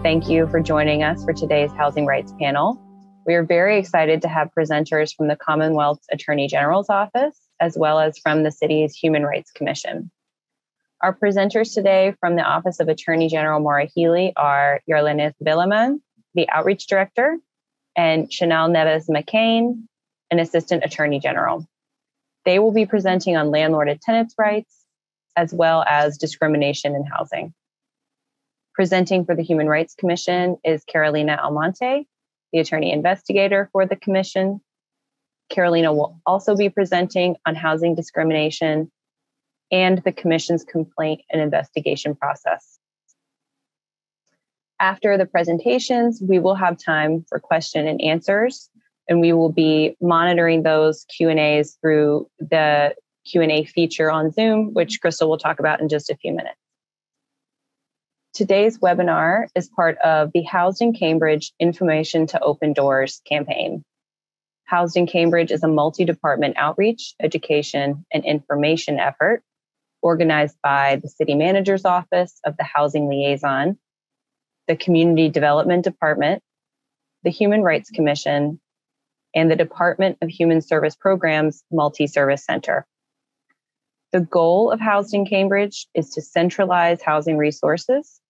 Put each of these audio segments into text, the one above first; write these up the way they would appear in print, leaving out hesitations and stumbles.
Thank you for joining us for today's Housing Rights panel. We are very excited to have presenters from the Commonwealth's Attorney General's Office, as well as from the city's Human Rights Commission. Our presenters today from the Office of Attorney General Maura Healey are Yarlene Billaman, the Outreach Director, and Chanel Neves McCain, an Assistant Attorney General. They will be presenting on landlord and tenants' rights, as well as discrimination in housing. Presenting for the Human Rights Commission is Carolina Almonte, the Attorney Investigator for the Commission. Carolina will also be presenting on housing discrimination and the Commission's complaint and investigation process. After the presentations, we will have time for question and answers, and we will be monitoring those Q&As through the Q&A feature on Zoom, which Crystal will talk about in just a few minutes. Today's webinar is part of the Housed in Cambridge Information to Open Doors campaign. Housed in Cambridge is a multi-department outreach, education, and information effort organized by the City Manager's Office of the Housing Liaison, the Community Development Department, the Human Rights Commission, and the Department of Human Service Programs Multi-Service Center. The goal of Housed in Cambridge is to centralize housing resources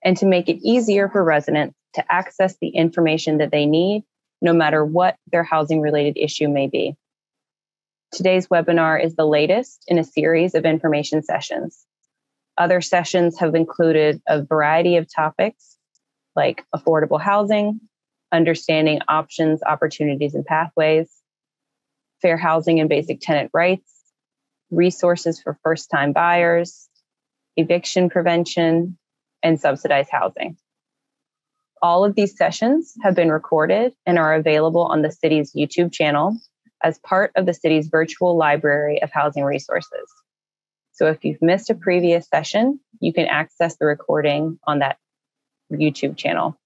and to make it easier for residents to access the information that they need, no matter what their housing-related issue may be. Today's webinar is the latest in a series of information sessions. Other sessions have included a variety of topics like affordable housing, understanding options, opportunities, and pathways, fair housing and basic tenant rights, resources for first-time buyers, eviction prevention, and subsidized housing. All of these sessions have been recorded and are available on the city's YouTube channel as part of the city's virtual library of housing resources. So if you've missed a previous session, you can access the recording on that YouTube channel.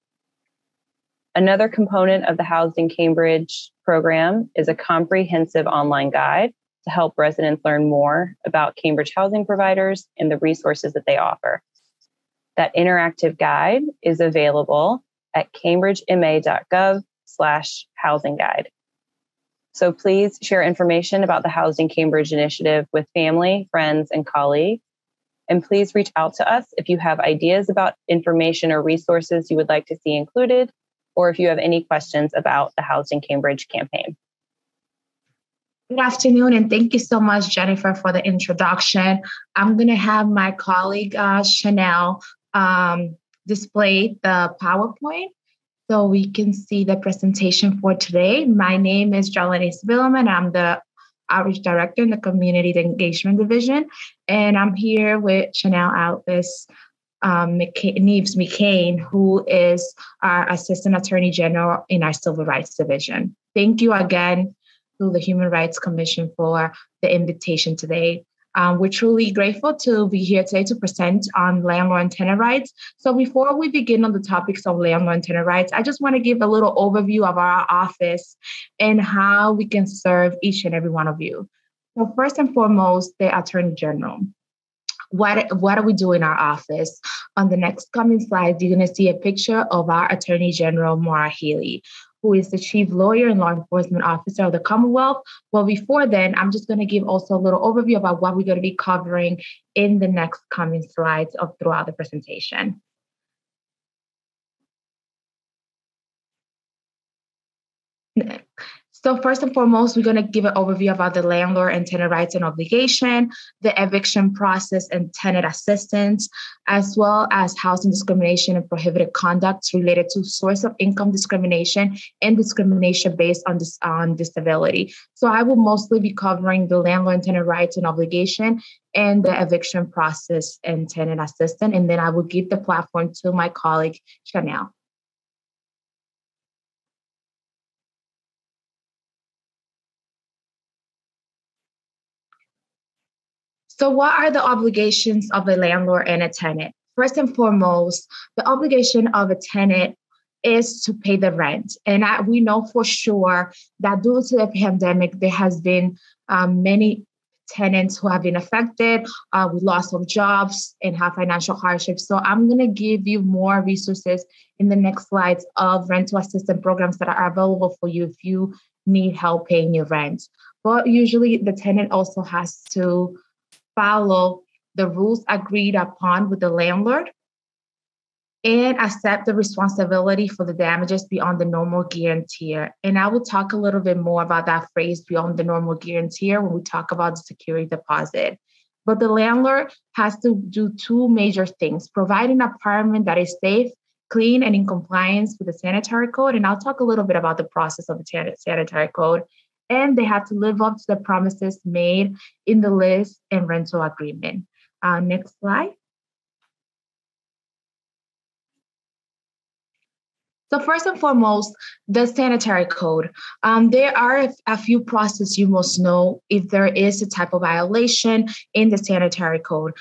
Another component of the Housed in Cambridge program is a comprehensive online guide to help residents learn more about Cambridge housing providers and the resources that they offer. That interactive guide is available at cambridgema.gov/housing guide. So please share information about the Housed in Cambridge initiative with family, friends, and colleagues. And please reach out to us if you have ideas about information or resources you would like to see included, or if you have any questions about the Housed in Cambridge campaign. Good afternoon, and thank you so much, Jennifer, for the introduction. I'm going to have my colleague, Chanel, display the PowerPoint so we can see the presentation for today. My name is Yarlene Billaman. I'm the Outreach Director in the Community Engagement Division, and I'm here with Chanel Neves McCain, who is our Assistant Attorney General in our Civil Rights Division. Thank you again to the Human Rights Commission for the invitation today. We're truly grateful to be here today to present on landlord and tenant rights. So before we begin on the topics of landlord and tenant rights, I just want to give a little overview of our office and how we can serve each and every one of you. So first and foremost, the Attorney General. What do we do in our office? On the next coming slides, you're going to see a picture of our Attorney General, Maura Healey, who is the Chief Lawyer and Law Enforcement Officer of the Commonwealth. Well, before then, I'm just going to give also a little overview about what we're going to be covering in the next coming slides throughout the presentation. So first and foremost, we're going to give an overview about the landlord and tenant rights and obligation, the eviction process and tenant assistance, as well as housing discrimination and prohibited conducts related to source of income discrimination and discrimination based on disability. So I will mostly be covering the landlord and tenant rights and obligation and the eviction process and tenant assistance. And then I will give the platform to my colleague, Chanel. So what are the obligations of a landlord and a tenant? First and foremost, the obligation of a tenant is to pay the rent. And we know for sure that due to the pandemic, there has been many tenants who have been affected with loss of jobs and have financial hardship. So I'm going to give you more resources in the next slides of rental assistance programs that are available for you if you need help paying your rent. But usually the tenant also has to follow the rules agreed upon with the landlord and accept the responsibility for the damages beyond the normal guarantee. And I will talk a little bit more about that phrase beyond the normal guarantee when we talk about the security deposit. But the landlord has to do two major things: provide an apartment that is safe, clean, and in compliance with the sanitary code. And I'll talk a little bit about the process of the sanitary code. And they have to live up to the promises made in the lease and rental agreement. Next slide. So first and foremost, the sanitary code. There are a few processes you must know if there is a type of violation in the sanitary code.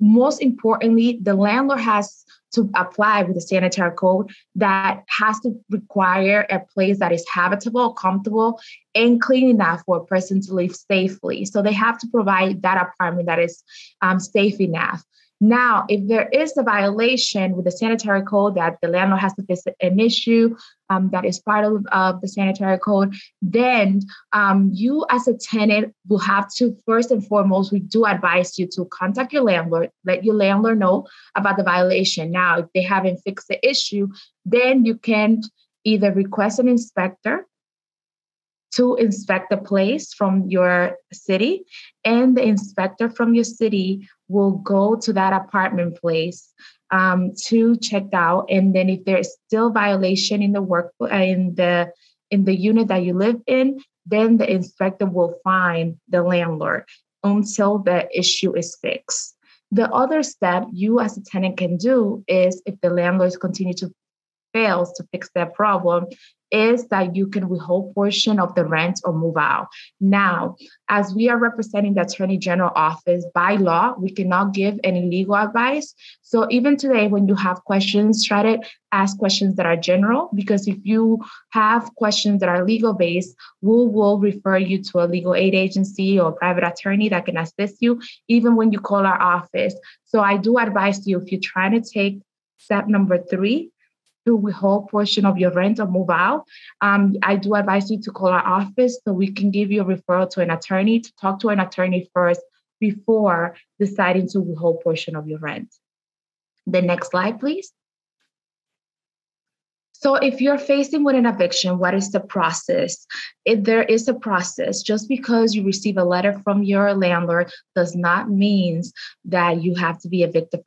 Most importantly, the landlord has to apply with the sanitary code that has to require a place that is habitable, comfortable, and clean enough for a person to live safely. So they have to provide that apartment that is safe enough. Now, if there is a violation with the sanitary code that the landlord has to face an issue that is part of the sanitary code, then you as a tenant will have to, first and foremost, we do advise you to contact your landlord, let your landlord know about the violation. Now, if they haven't fixed the issue, then you can either request an inspector to inspect the place from your city, and the inspector from your city will go to that apartment place to check out. And then if there is still violation in the unit that you live in, then the inspector will fine the landlord until the issue is fixed. The other step you as a tenant can do is, if the landlords continue to fail to fix that problem, is that you can withhold portion of the rent or move out. Now, as we are representing the Attorney General office, by law, we cannot give any legal advice. So even today, when you have questions, try to ask questions that are general, because if you have questions that are legal based, we will refer you to a legal aid agency or private attorney that can assist you, even when you call our office. So I do advise you, if you're trying to take step number 3, to withhold portion of your rent or move out, I do advise you to call our office so we can give you a referral to an attorney, to talk to an attorney first before deciding to withhold portion of your rent. The next slide, please. So if you're facing with an eviction, what is the process? If there is a process, just because you receive a letter from your landlord does not mean that you have to be evicted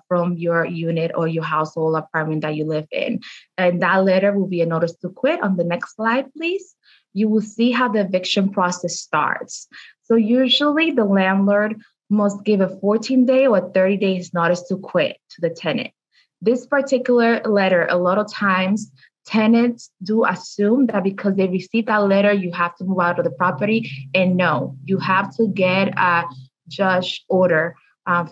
from your unit or your household apartment that you live in. And that letter will be a notice to quit. On the next slide, please. You will see how the eviction process starts. So usually the landlord must give a 14-day or 30 days notice to quit to the tenant. This particular letter, a lot of times, tenants do assume that because they received that letter, you have to move out of the property. And no, you have to get a judge order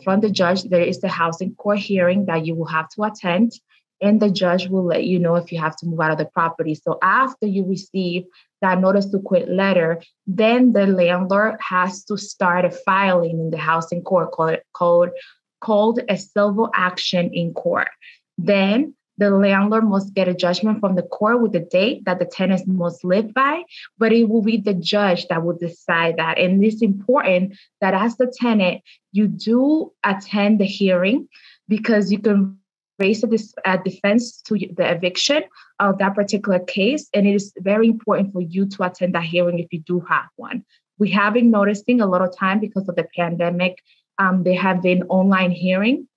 from the judge. There is the housing court hearing that you will have to attend, and the judge will let you know if you have to move out of the property. So after you receive that notice to quit letter, then the landlord has to start a filing in the housing court called a civil action in court. Then the landlord must get a judgment from the court with the date that the tenants must live by, but it will be the judge that will decide that. And it's important that as the tenant, you do attend the hearing, because you can raise a defense to the eviction of that particular case. And it is very important for you to attend that hearing if you do have one. We have been noticing a lot of time because of the pandemic, there have been online hearing,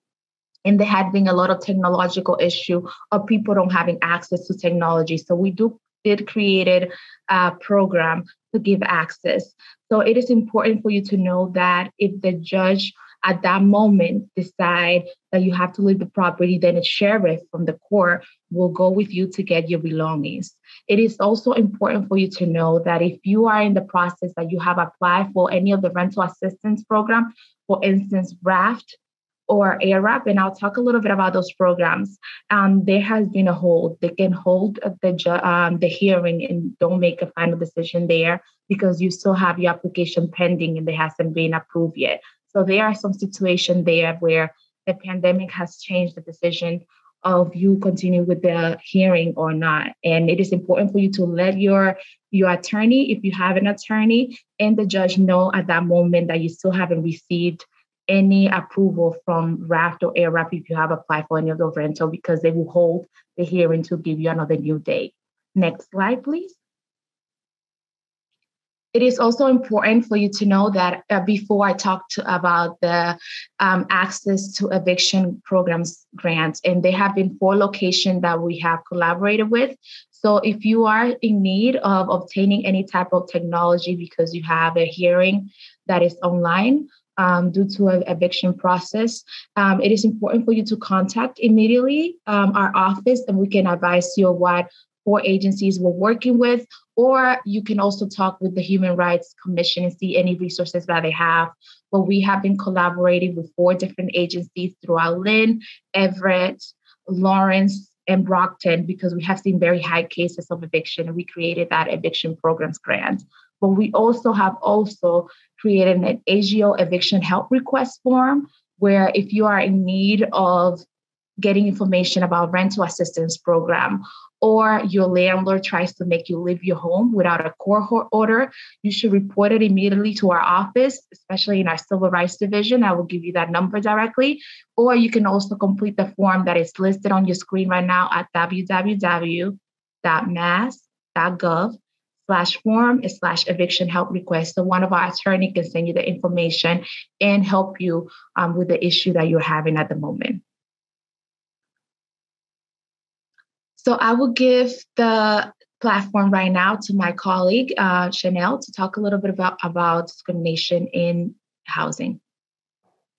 and there had been a lot of technological issue of people don't having access to technology. So we did created a program to give access. So it is important for you to know that if the judge at that moment decide that you have to leave the property, then a sheriff from the court will go with you to get your belongings. It is also important for you to know that if you are in the process that you have applied for any of the rental assistance program, for instance, RAFT, or ARAP, and I'll talk a little bit about those programs. There has been a hold. They can hold the hearing and don't make a final decision there because you still have your application pending and it hasn't been approved yet. So there are some situations there where the pandemic has changed the decision of you continue with the hearing or not. And it is important for you to let your attorney, if you have an attorney, and the judge know at that moment that you still haven't received any approval from RAFT or ARAP if you have applied for any of those rental, because they will hold the hearing to give you another new date. Next slide, please. It is also important for you to know that before I talked about the access to eviction programs grants, and there have been 4 locations that we have collaborated with. So if you are in need of obtaining any type of technology because you have a hearing that is online due to an eviction process, it is important for you to contact immediately our office, and we can advise you what 4 agencies we're working with, or you can also talk with the Human Rights Commission and see any resources that they have. But we have been collaborating with 4 different agencies throughout Lynn, Everett, Lawrence, and Brockton, because we have seen very high cases of eviction, and we created that eviction programs grant. But we also have created an AGO eviction help request form, where if you are in need of getting information about rental assistance program, or your landlord tries to make you leave your home without a court order, you should report it immediately to our office, especially in our Civil Rights Division. I will give you that number directly. Or you can also complete the form that is listed on your screen right now at www.mass.gov/form/eviction help request. So one of our attorneys can send you the information and help you with the issue that you're having at the moment. So I will give the platform right now to my colleague, Chanel, to talk a little bit about discrimination in housing.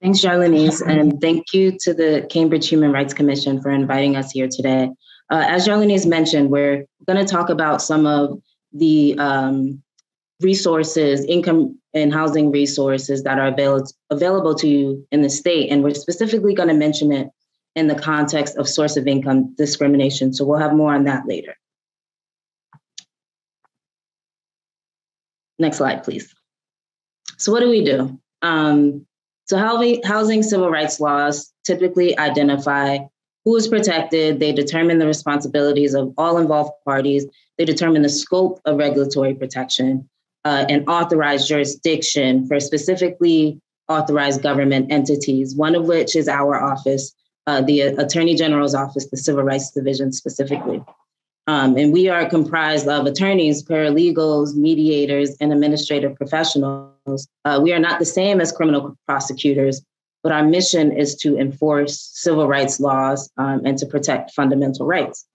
Thanks, Jarlenise, and thank you to the Cambridge Human Rights Commission for inviting us here today. As Jarlenise mentioned, we're going to talk about some of the resources, income and housing resources that are available to you in the state, and we're specifically going to mention it in the context of source of income discrimination. So we'll have more on that later. Next slide, please. So what do we do? So housing civil rights laws typically identify who is protected. They determine the responsibilities of all involved parties. They determine the scope of regulatory protection and authorize jurisdiction for specifically authorized government entities, one of which is our office, the Attorney General's office, the Civil Rights Division specifically. And we are comprised of attorneys, paralegals, mediators, and administrative professionals. We are not the same as criminal prosecutors, but our mission is to enforce civil rights laws and to protect fundamental rights.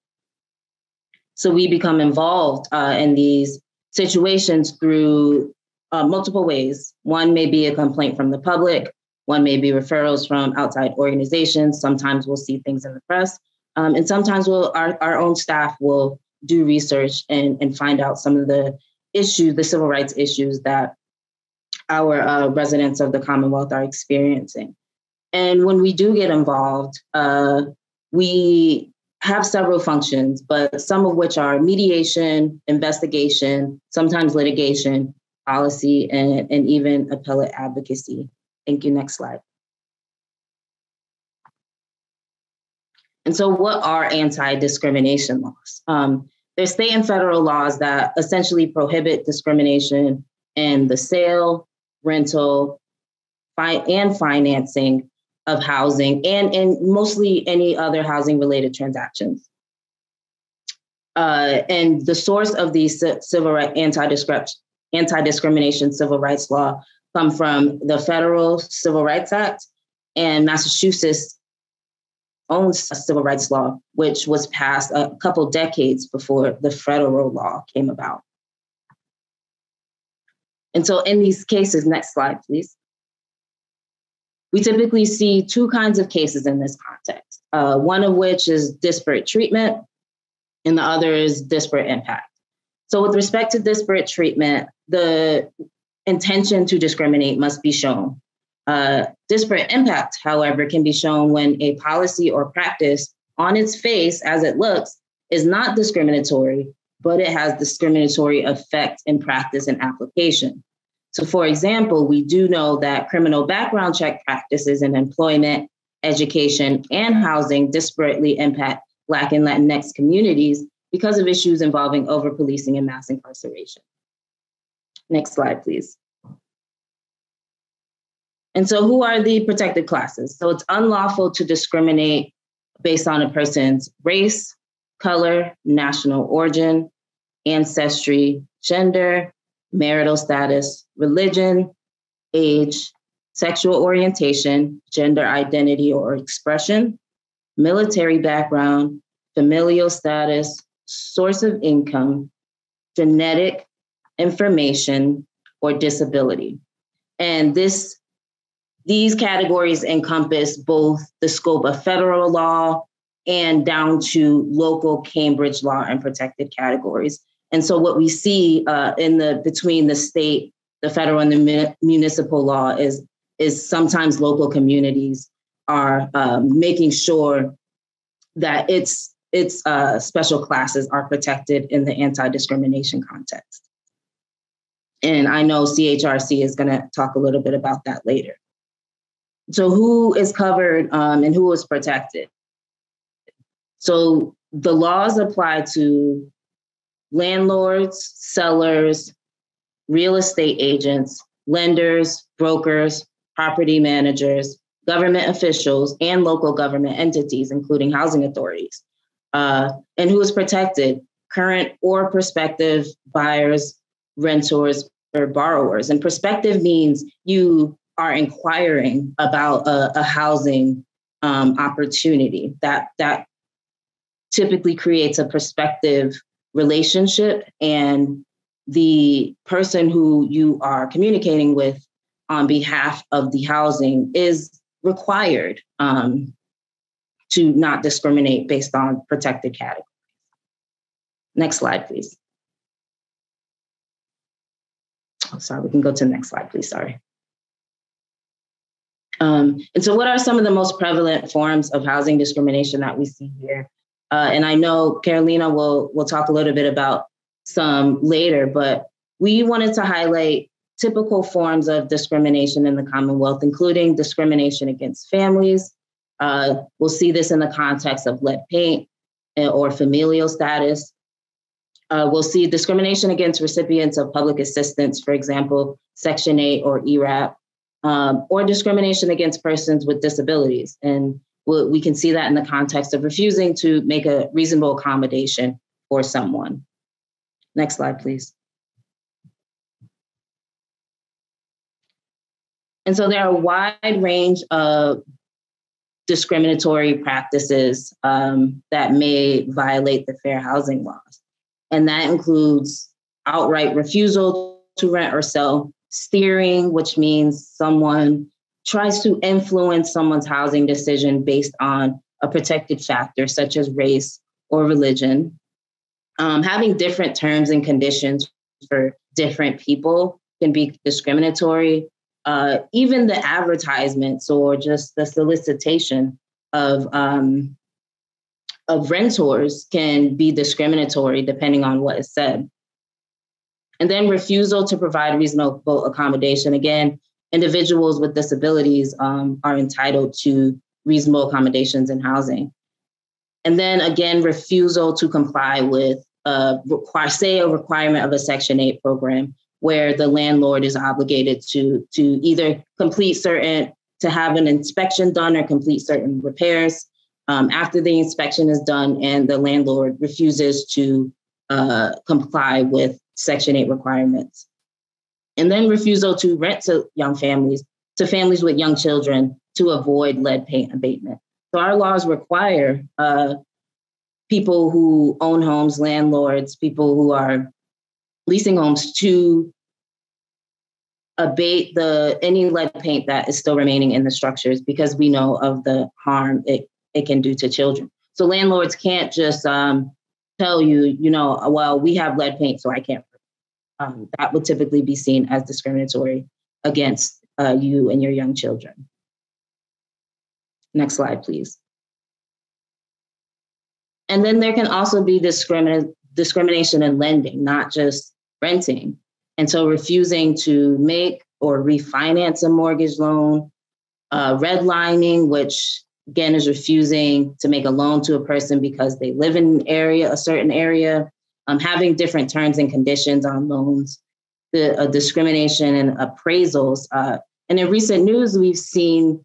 So we become involved in these situations through multiple ways. One may be a complaint from the public. One may be referrals from outside organizations. Sometimes we'll see things in the press. And sometimes our own staff will do research and find out some of the issues, the civil rights issues that our residents of the Commonwealth are experiencing. And when we do get involved, we have several functions, but some of which are mediation, investigation, sometimes litigation, policy, and even appellate advocacy. Thank you. Next slide. And so what are anti-discrimination laws? There's state and federal laws that essentially prohibit discrimination in the sale, rental, and financing of housing, and in mostly any other housing-related transactions. And the source of these civil right anti-discrimination civil rights law come from the Federal Civil Rights Act and Massachusetts' own civil rights law, which was passed a couple decades before the federal law came about. And so in these cases, next slide, please. We typically see 2 kinds of cases in this context, one of which is disparate treatment, and the other is disparate impact. So with respect to disparate treatment, the intention to discriminate must be shown. Disparate impact, however, can be shown when a policy or practice on its face, as it looks, is not discriminatory, but it has discriminatory effect in practice and application. So, for example, we do know that criminal background check practices in employment, education, and housing disparately impact Black and Latinx communities because of issues involving over-policing and mass incarceration. Next slide, please. And so who are the protected classes? So it's unlawful to discriminate based on a person's race, color, national origin, ancestry, gender, marital status, religion, age, sexual orientation, gender identity or expression, military background, familial status, source of income, genetic information, or disability. And these categories encompass both the scope of federal law and down to local Cambridge law and protected categories. And so what we see between the state, the federal, and the municipal law is sometimes local communities are making sure that its special classes are protected in the anti-discrimination context. And I know CHRC is going to talk a little bit about that later. So who is covered and who is protected? So the laws apply to landlords, sellers, real estate agents, lenders, brokers, property managers, government officials, and local government entities, including housing authorities. And who is protected? Current or prospective buyers, renters, or borrowers. And prospective means you are inquiring about a housing opportunity. That typically creates a prospective relationship, and the person who you are communicating with on behalf of the housing is required to not discriminate based on protected categories. Next slide, please. Oh, sorry, we can go to the next slide, please, sorry. And so what are some of the most prevalent forms of housing discrimination that we see here? And I know Carolina will talk a little bit about some later, but we wanted to highlight typical forms of discrimination in the Commonwealth, including discrimination against families. We'll see this in the context of lead paint or familial status. We'll see discrimination against recipients of public assistance, for example, Section 8 or ERAP, or discrimination against persons with disabilities. And we can see that in the context of refusing to make a reasonable accommodation for someone. Next slide, please. And so there are a wide range of discriminatory practices that may violate the fair housing laws. And that includes outright refusal to rent or sell, steering, which means someone tries to influence someone's housing decision based on a protected factor, such as race or religion. Having different terms and conditions for different people can be discriminatory. Even the advertisements or just the solicitation of renters can be discriminatory depending on what is said. And then refusal to provide reasonable accommodation. Again, individuals with disabilities are entitled to reasonable accommodations in housing. And then again, refusal to comply with a requirement of a Section 8 program, where the landlord is obligated to either to have an inspection done or complete certain repairs. After the inspection is done and the landlord refuses to comply with Section 8 requirements. And then refusal to rent to families with young children to avoid lead paint abatement. So our laws require people who own homes, landlords, people who are leasing homes to abate any lead paint that is still remaining in the structures, because we know of the harm it can do to children. So landlords can't just tell you, well, we have lead paint, so I can't. That would typically be seen as discriminatory against you and your young children. Next slide, please. And then there can also be discrimination in lending, not just renting. And so refusing to make or refinance a mortgage loan, redlining, which again is refusing to make a loan to a person because they live in an area, a certain area, having different terms and conditions on loans, the discrimination in appraisals. And in recent news, we've seen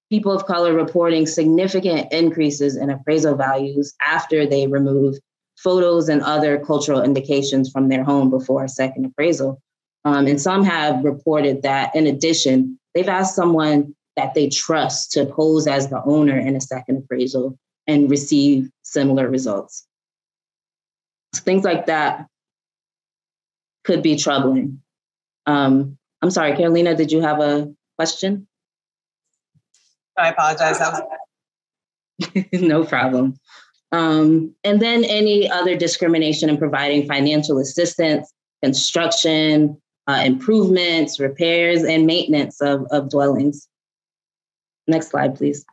people of color reporting significant increases in appraisal values after they remove photos and other cultural indications from their home before a second appraisal. And some have reported that, in addition, they've asked someone that they trust to pose as the owner in a second appraisal and receive similar results. Things like that could be troubling. I'm sorry, Carolina, did you have a question? I apologize. No problem. And then any other discrimination in providing financial assistance, construction, improvements, repairs, and maintenance of dwellings. Next slide, please.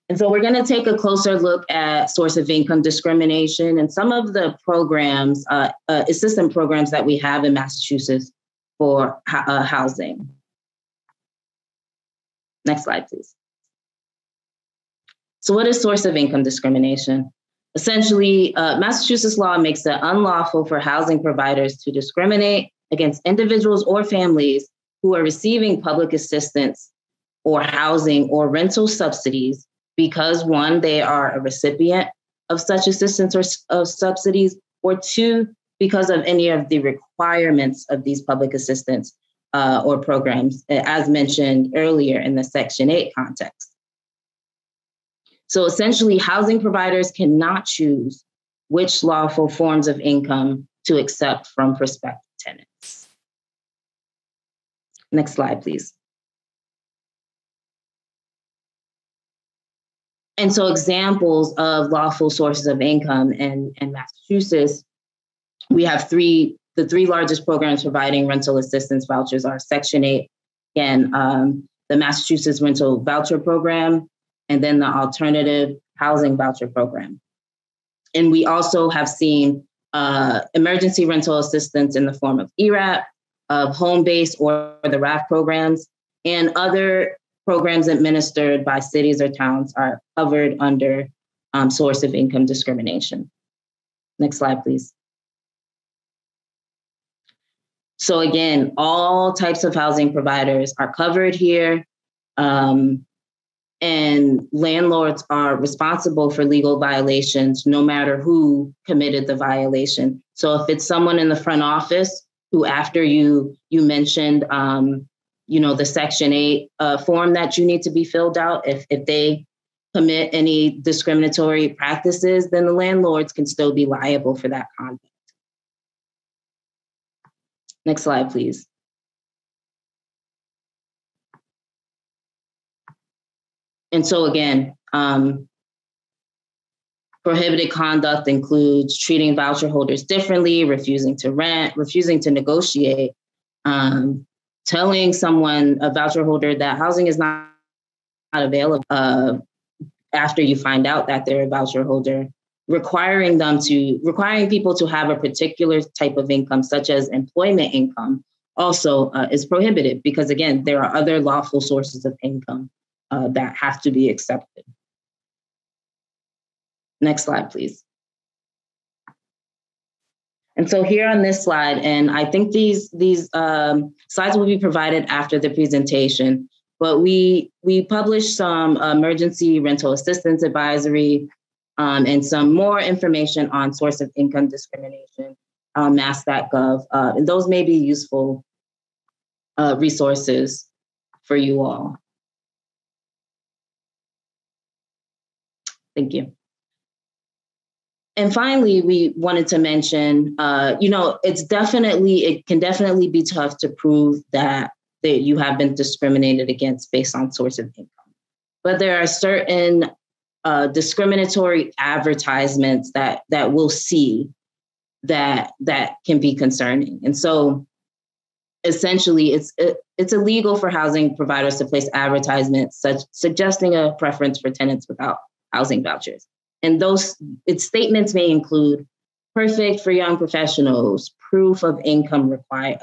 And so we're going to take a closer look at source of income discrimination and some of the programs, assistance programs that we have in Massachusetts for housing. Next slide, please. So what is source of income discrimination? Essentially, Massachusetts law makes it unlawful for housing providers to discriminate against individuals or families who are receiving public assistance or housing or rental subsidies because, one, they are a recipient of such assistance or of subsidies, or two, because of any of the requirements of these public assistance or programs, as mentioned earlier in the Section 8 context. So essentially, housing providers cannot choose which lawful forms of income to accept from prospective tenants. Next slide, please. And so examples of lawful sources of income in Massachusetts, we have the three largest programs providing rental assistance vouchers are Section 8, and the Massachusetts Rental Voucher Program, and then the Alternative Housing Voucher Program. And we also have seen emergency rental assistance in the form of ERAP, of home-based or the RAF programs, and other programs administered by cities or towns are covered under source of income discrimination. Next slide, please. So again, all types of housing providers are covered here, and landlords are responsible for legal violations no matter who committed the violation. So if it's someone in the front office who, after you mentioned, the Section 8 form that you need to be filled out, if they commit any discriminatory practices, then the landlords can still be liable for that conduct. Next slide, please. And so again, prohibited conduct includes treating voucher holders differently, refusing to rent, refusing to negotiate, telling someone, a voucher holder, that housing is not available after you find out that they're a voucher holder, requiring people to have a particular type of income, such as employment income, also is prohibited because, again, there are other lawful sources of income that have to be accepted. Next slide, please. And so here on this slide, and I think these slides will be provided after the presentation, but we published some emergency rental assistance advisory and some more information on source of income discrimination on mass.gov. And those may be useful resources for you all. Thank you. And finally, we wanted to mention, it can definitely be tough to prove that you have been discriminated against based on source of income. But there are certain discriminatory advertisements that we'll see that can be concerning. And so essentially, it's illegal for housing providers to place advertisements suggesting a preference for tenants without housing vouchers. And its statements may include perfect for young professionals, proof of employment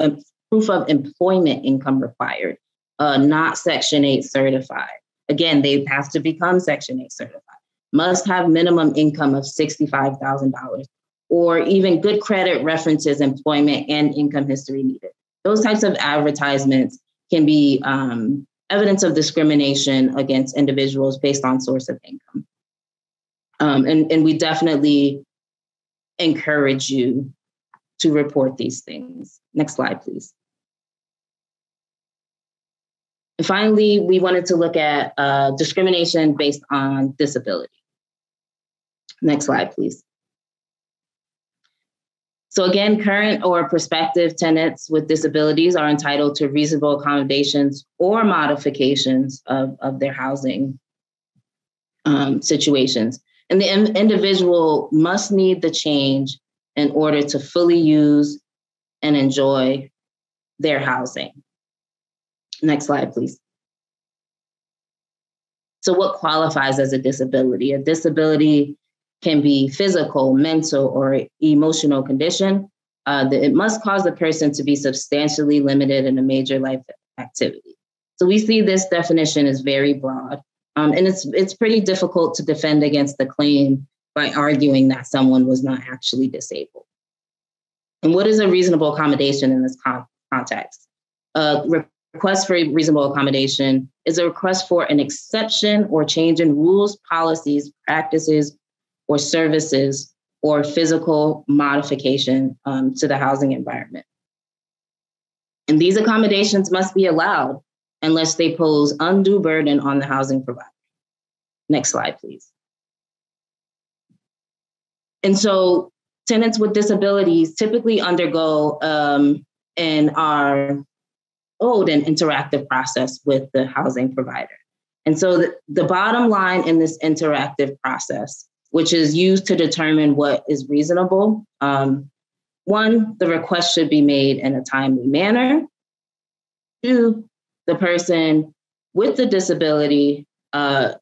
income required, not Section 8 certified. Again, they have to become Section 8 certified. Must have minimum income of $65,000, or even good credit references, employment, and income history needed. Those types of advertisements can be evidence of discrimination against individuals based on source of income. And we definitely encourage you to report these things. Next slide, please. And finally, we wanted to look at discrimination based on disability. Next slide, please. So again, current or prospective tenants with disabilities are entitled to reasonable accommodations or modifications of their housing situations. And the individual must need the change in order to fully use and enjoy their housing. Next slide, please. So what qualifies as a disability? A disability can be physical, mental, or emotional condition. It must cause the person to be substantially limited in a major life activity. So we see this definition is very broad. And it's pretty difficult to defend against the claim by arguing that someone was not actually disabled. And what is a reasonable accommodation in this context? Request for a reasonable accommodation is a request for an exception or change in rules, policies, practices, or services, or physical modification to the housing environment. And these accommodations must be allowed unless they pose undue burden on the housing provider. Next slide, please. And so tenants with disabilities typically undergo and are owed an interactive process with the housing provider. And so the bottom line in this interactive process, which is used to determine what is reasonable, one, the request should be made in a timely manner. Two, the person with the disability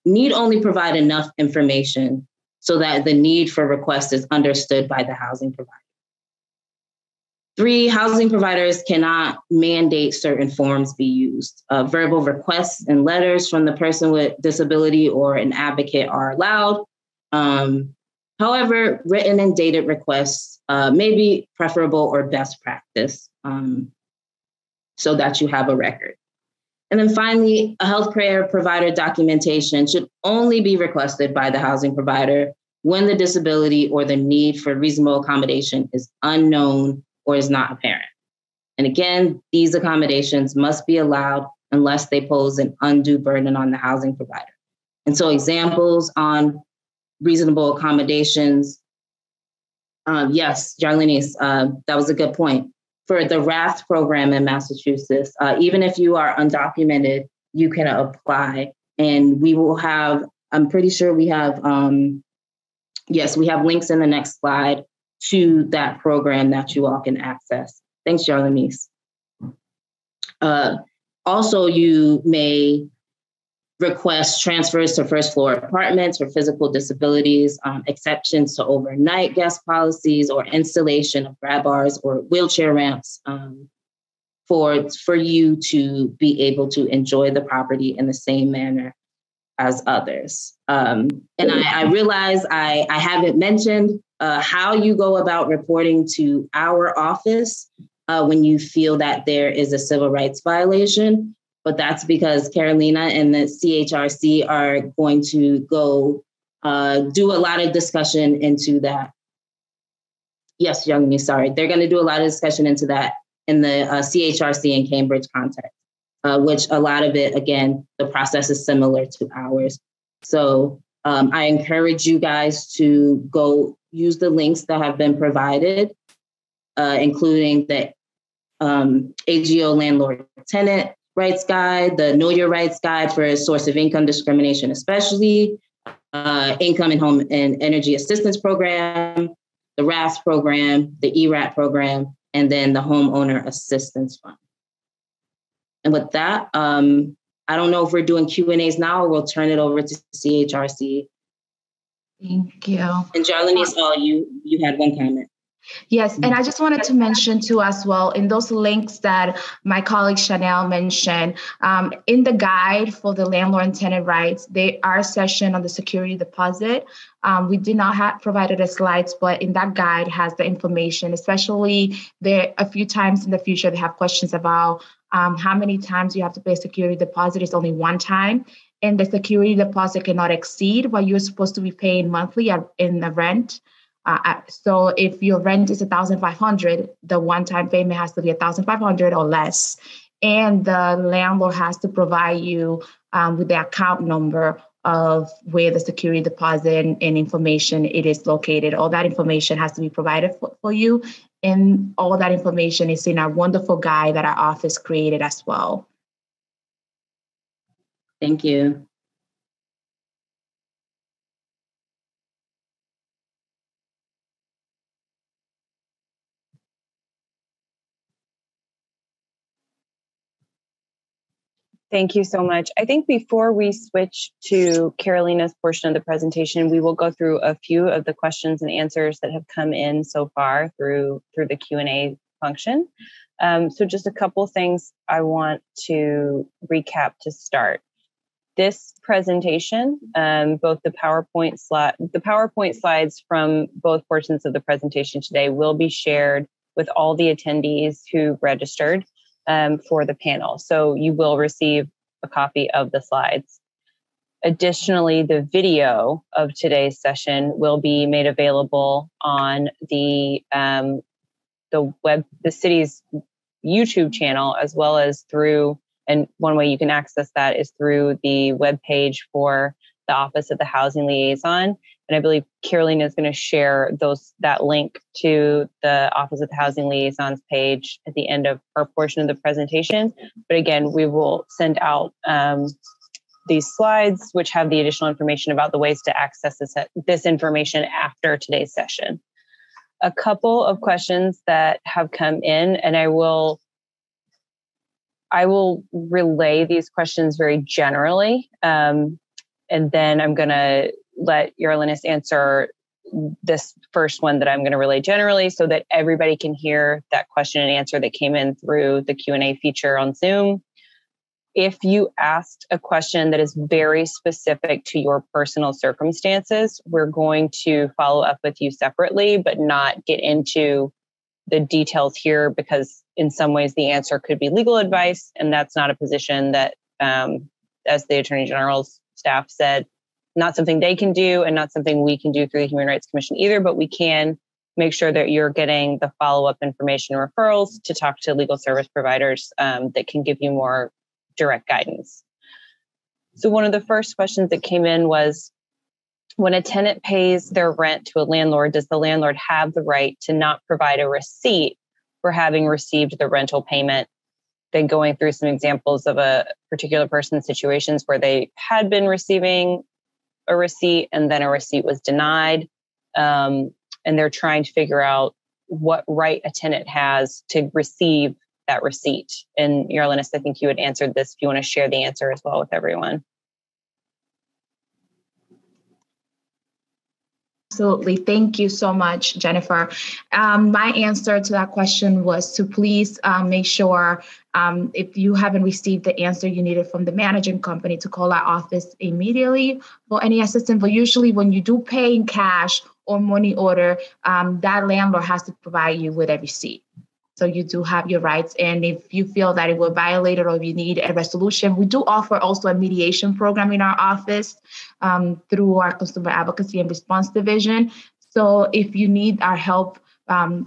need only provide enough information so that the need for request is understood by the housing provider. Three, housing providers cannot mandate certain forms be used. Verbal requests and letters from the person with disability or an advocate are allowed. However, written and dated requests may be preferable or best practice so that you have a record. And then finally, a healthcare provider documentation should only be requested by the housing provider when the disability or the need for reasonable accommodation is unknown or is not apparent. And again, these accommodations must be allowed unless they pose an undue burden on the housing provider. And so examples on reasonable accommodations, yes, Jarlene, that was a good point. For the RAFT program in Massachusetts, even if you are undocumented, you can apply. And we will have, I'm pretty sure we have, yes, we have links in the next slide to that program that you all can access. Thanks, Jarlene. Also, you may request transfers to first floor apartments for physical disabilities, exceptions to overnight guest policies, or installation of grab bars or wheelchair ramps for you to be able to enjoy the property in the same manner as others. And I realize I haven't mentioned how you go about reporting to our office when you feel that there is a civil rights violation. But that's because Carolina and the CHRC are going to go do a lot of discussion into that. Yes, Youngmi, sorry. They're going to do a lot of discussion into that in the CHRC and Cambridge context, which a lot of it, again, the process is similar to ours. So I encourage you guys to go use the links that have been provided, including the AGO landlord tenant rights guide, the Know Your Rights guide for source of income discrimination, especially income and home and energy assistance program, the RAFT program, the ERAT program, and then the homeowner assistance fund. And with that, I don't know if we're doing Q&As now or we'll turn it over to CHRC. Thank you. And Jarlene, you had one comment. Yes, and I just wanted to mention too as well, in those links that my colleague Chanel mentioned, in the guide for the landlord and tenant rights, there are session on the security deposit. We did not have provided the slides, but in that guide has the information, especially there a few times in the future, they have questions about how many times you have to pay a security deposit. It's only one time. And the security deposit cannot exceed what you're supposed to be paying monthly in the rent. So if your rent is $1,500, the one-time payment has to be $1,500 or less. And the landlord has to provide you with the account number of where the security deposit and information it is located. All that information has to be provided for you. And all that information is in our wonderful guide that our office created as well. Thank you. Thank you so much. I think before we switch to Carolina's portion of the presentation, we will go through a few of the questions and answers that have come in so far through the Q&A function. So just a couple things I want to recap to start. This presentation, both the PowerPoint slides from both portions of the presentation today will be shared with all the attendees who registered for the panel. So you will receive a copy of the slides. Additionally, the video of today's session will be made available on the city's YouTube channel, as well as through, and one way you can access that is through the webpage for the Office of the Housing Liaison. And I believe Carolina is going to share that link to the Office of the Housing Liaison's page at the end of her portion of the presentation. But again, we will send out these slides, which have the additional information about the ways to access this information after today's session. A couple of questions that have come in, and I will relay these questions very generally, and then I'm going to let Yarlinis answer this first one that I'm going to relay generally so that everybody can hear that question and answer that came in through the Q&A feature on Zoom. If you asked a question that is very specific to your personal circumstances, we're going to follow up with you separately, but not get into the details here because in some ways the answer could be legal advice, and that's not a position that, as the Attorney General's staff said, not something they can do and not something we can do through the Human Rights Commission either, but we can make sure that you're getting the follow-up information and referrals to talk to legal service providers that can give you more direct guidance. So one of the first questions that came in was, when a tenant pays their rent to a landlord, does the landlord have the right to not provide a receipt for having received the rental payment? Then going through some examples of a particular person's situations where they had been receiving a receipt and then a receipt was denied. And they're trying to figure out what right a tenant has to receive that receipt. And Yarlinis, I think you had answered this if you want to share the answer as well with everyone. Absolutely. Thank you so much, Jennifer. My answer to that question was to please make sure if you haven't received the answer you needed from the managing company to call our office immediately for any assistance. But usually when you do pay in cash or money order, that landlord has to provide you with a receipt. So you do have your rights. And if you feel that it was violated or if you need a resolution, we do offer also a mediation program in our office through our Consumer Advocacy and Response Division. So if you need our help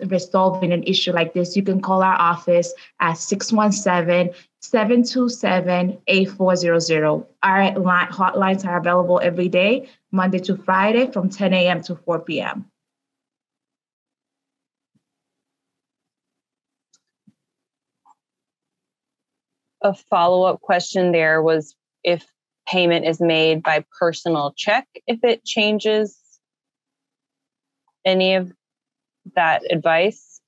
resolving an issue like this, you can call our office at 617-727-8400. Our hotlines are available every day, Monday to Friday from 10 a.m. to 4 p.m. A follow-up question there was if payment is made by personal check, if it changes any of that advice.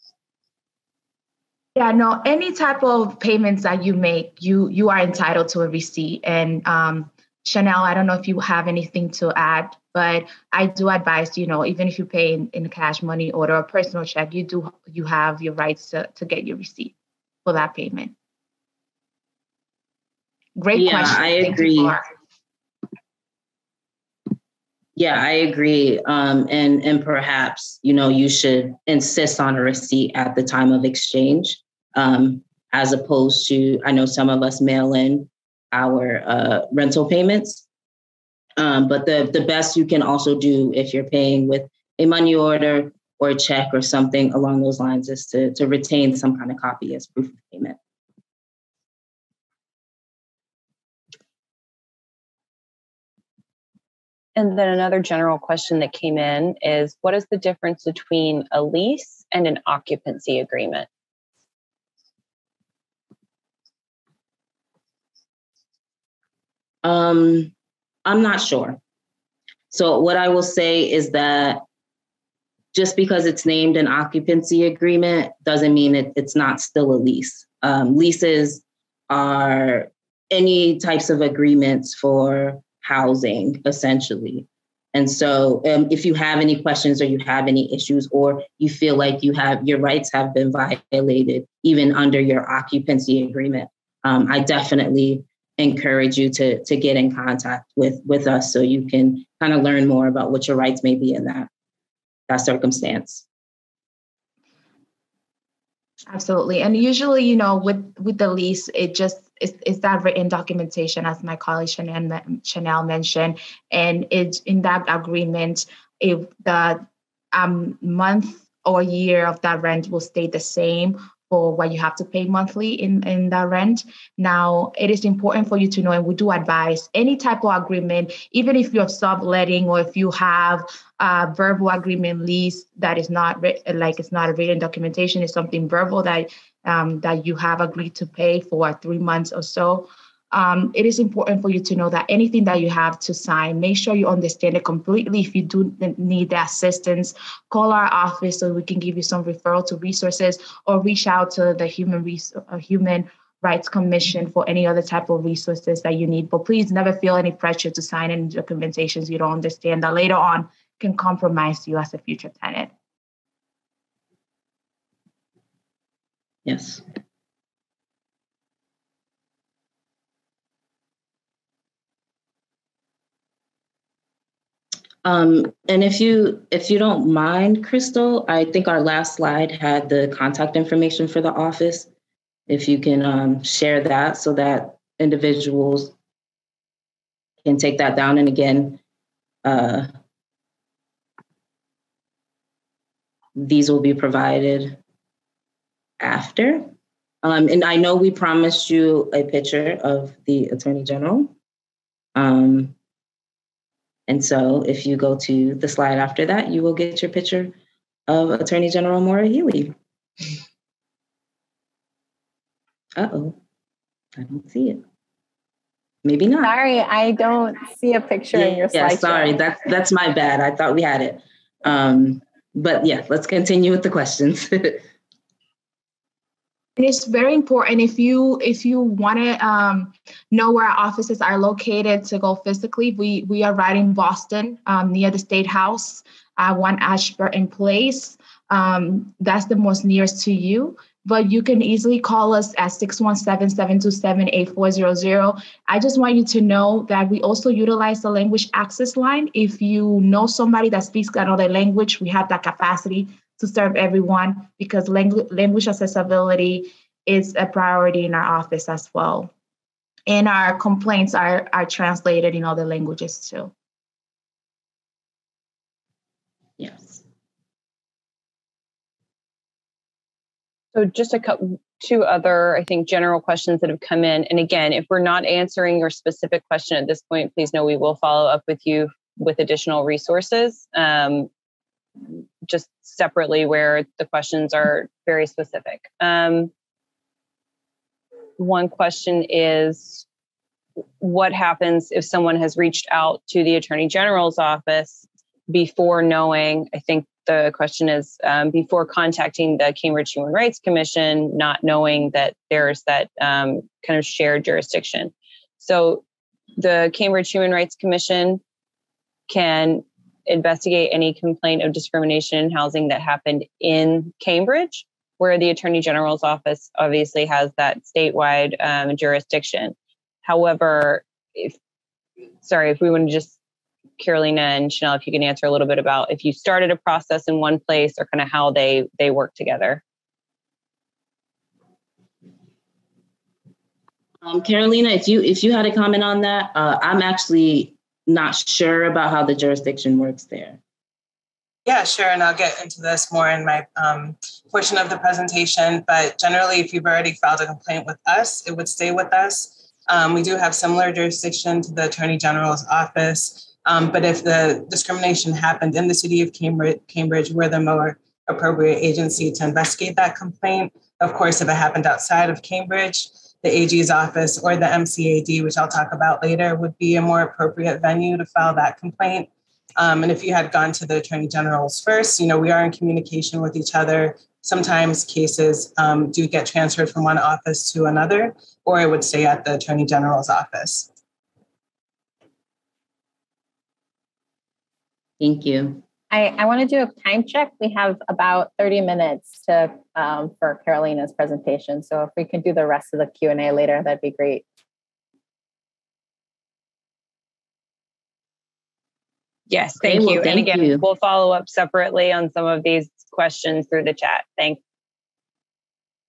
Yeah, no, any type of payments that you make, you are entitled to a receipt. And Chanel, I don't know if you have anything to add, but I do advise, even if you pay in cash, money order, or personal check, you have your rights to get your receipt for that payment. Great question. I agree. Yeah, I agree. And perhaps, you should insist on a receipt at the time of exchange, as opposed to, I know some of us mail in our rental payments. But the best you can also do if you're paying with a money order or a check or something along those lines is to retain some kind of copy as proof of payment. And then another general question that came in is, what is the difference between a lease and an occupancy agreement? I'm not sure. So what I will say is that just because it's named an occupancy agreement doesn't mean it's not still a lease. Leases are any types of agreements for housing, essentially. And so if you have any questions or you have any issues, or you feel like your rights have been violated, even under your occupancy agreement, I definitely encourage you to get in contact with us so you can kind of learn more about what your rights may be in that circumstance. Absolutely. And usually, with the lease, it's that written documentation, as my colleague Chanel mentioned. And it's in that agreement, if the month or year of that rent will stay the same for what you have to pay monthly in that rent. Now, it is important for you to know, and we do advise any type of agreement, even if you're subletting or if you have a verbal agreement lease that is not it's not a written documentation, it's something verbal that you have agreed to pay for 3 months or so. It is important for you to know that anything that you have to sign, make sure you understand it completely. If you do need the assistance, call our office so we can give you some referral to resources, or reach out to the Human Rights Commission for any other type of resources that you need. But please never feel any pressure to sign any documentations you don't understand that later on can compromise you as a future tenant. Yes. And if you don't mind, Crystal, I think our last slide had the contact information for the office. If you can share that so that individuals can take that down. And again, these will be provided after. And I know we promised you a picture of the Attorney General. And so if you go to the slide after that, you will get your picture of Attorney General Maura Healey. Uh-oh, I don't see it. Maybe not. Sorry, I don't see a picture in your slideshow. Yeah, sorry, that's my bad. I thought we had it. But yeah, let's continue with the questions. And it's very important if you want to know where our offices are located to go physically. We are right in Boston, near the State House, 1 Ashburton Place. That's the most nearest to you. But you can easily call us at 617-727-8400. I just want you to know that we also utilize the language access line. If you know somebody that speaks another language, we have that capacity to serve everyone, because language accessibility is a priority in our office as well. And our complaints are translated in other languages too. Yes. So just two other, I think, general questions that have come in. And again, if we're not answering your specific question at this point, please know we will follow up with you with additional resources, just separately where the questions are very specific. One question is, what happens if someone has reached out to the Attorney General's office before knowing, I think the question is, before contacting the Cambridge Human Rights Commission, not knowing that there's that kind of shared jurisdiction. So the Cambridge Human Rights Commission can investigate any complaint of discrimination in housing that happened in Cambridge, where the Attorney General's office obviously has that statewide jurisdiction. However, if we want to just, Carolina and Chanel, if you can answer a little bit about if you started a process in one place or kind of how they work together. Carolina, if you had a comment on that, I'm actually not sure about how the jurisdiction works there. Yeah, sure. And I'll get into this more in my portion of the presentation. But generally, if you've already filed a complaint with us, it would stay with us. We do have similar jurisdiction to the Attorney General's office. But if the discrimination happened in the city of Cambridge, we're the more appropriate agency to investigate that complaint. Of course, if it happened outside of Cambridge, the AG's office or the MCAD, which I'll talk about later, would be a more appropriate venue to file that complaint. And if you had gone to the Attorney General's first, we are in communication with each other. Sometimes cases do get transferred from one office to another, or it would stay at the Attorney General's office. Thank you. I want to do a time check. We have about 30 minutes for Carolina's presentation. So if we can do the rest of the Q&A later, that'd be great. Yes, thank you. Thank and again, you. We'll follow up separately on some of these questions through the chat. Thanks.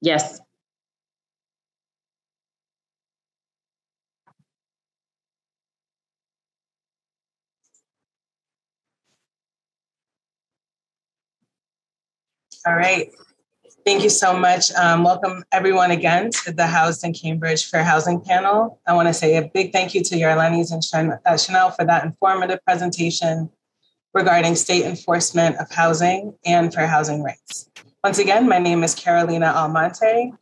Yes. All right. Thank you so much. Welcome everyone again to the Housed in Cambridge Fair Housing panel. I want to say a big thank you to Yarlenis and Chanel for that informative presentation regarding state enforcement of housing and fair housing rights. Once again, my name is Carolina Almonte.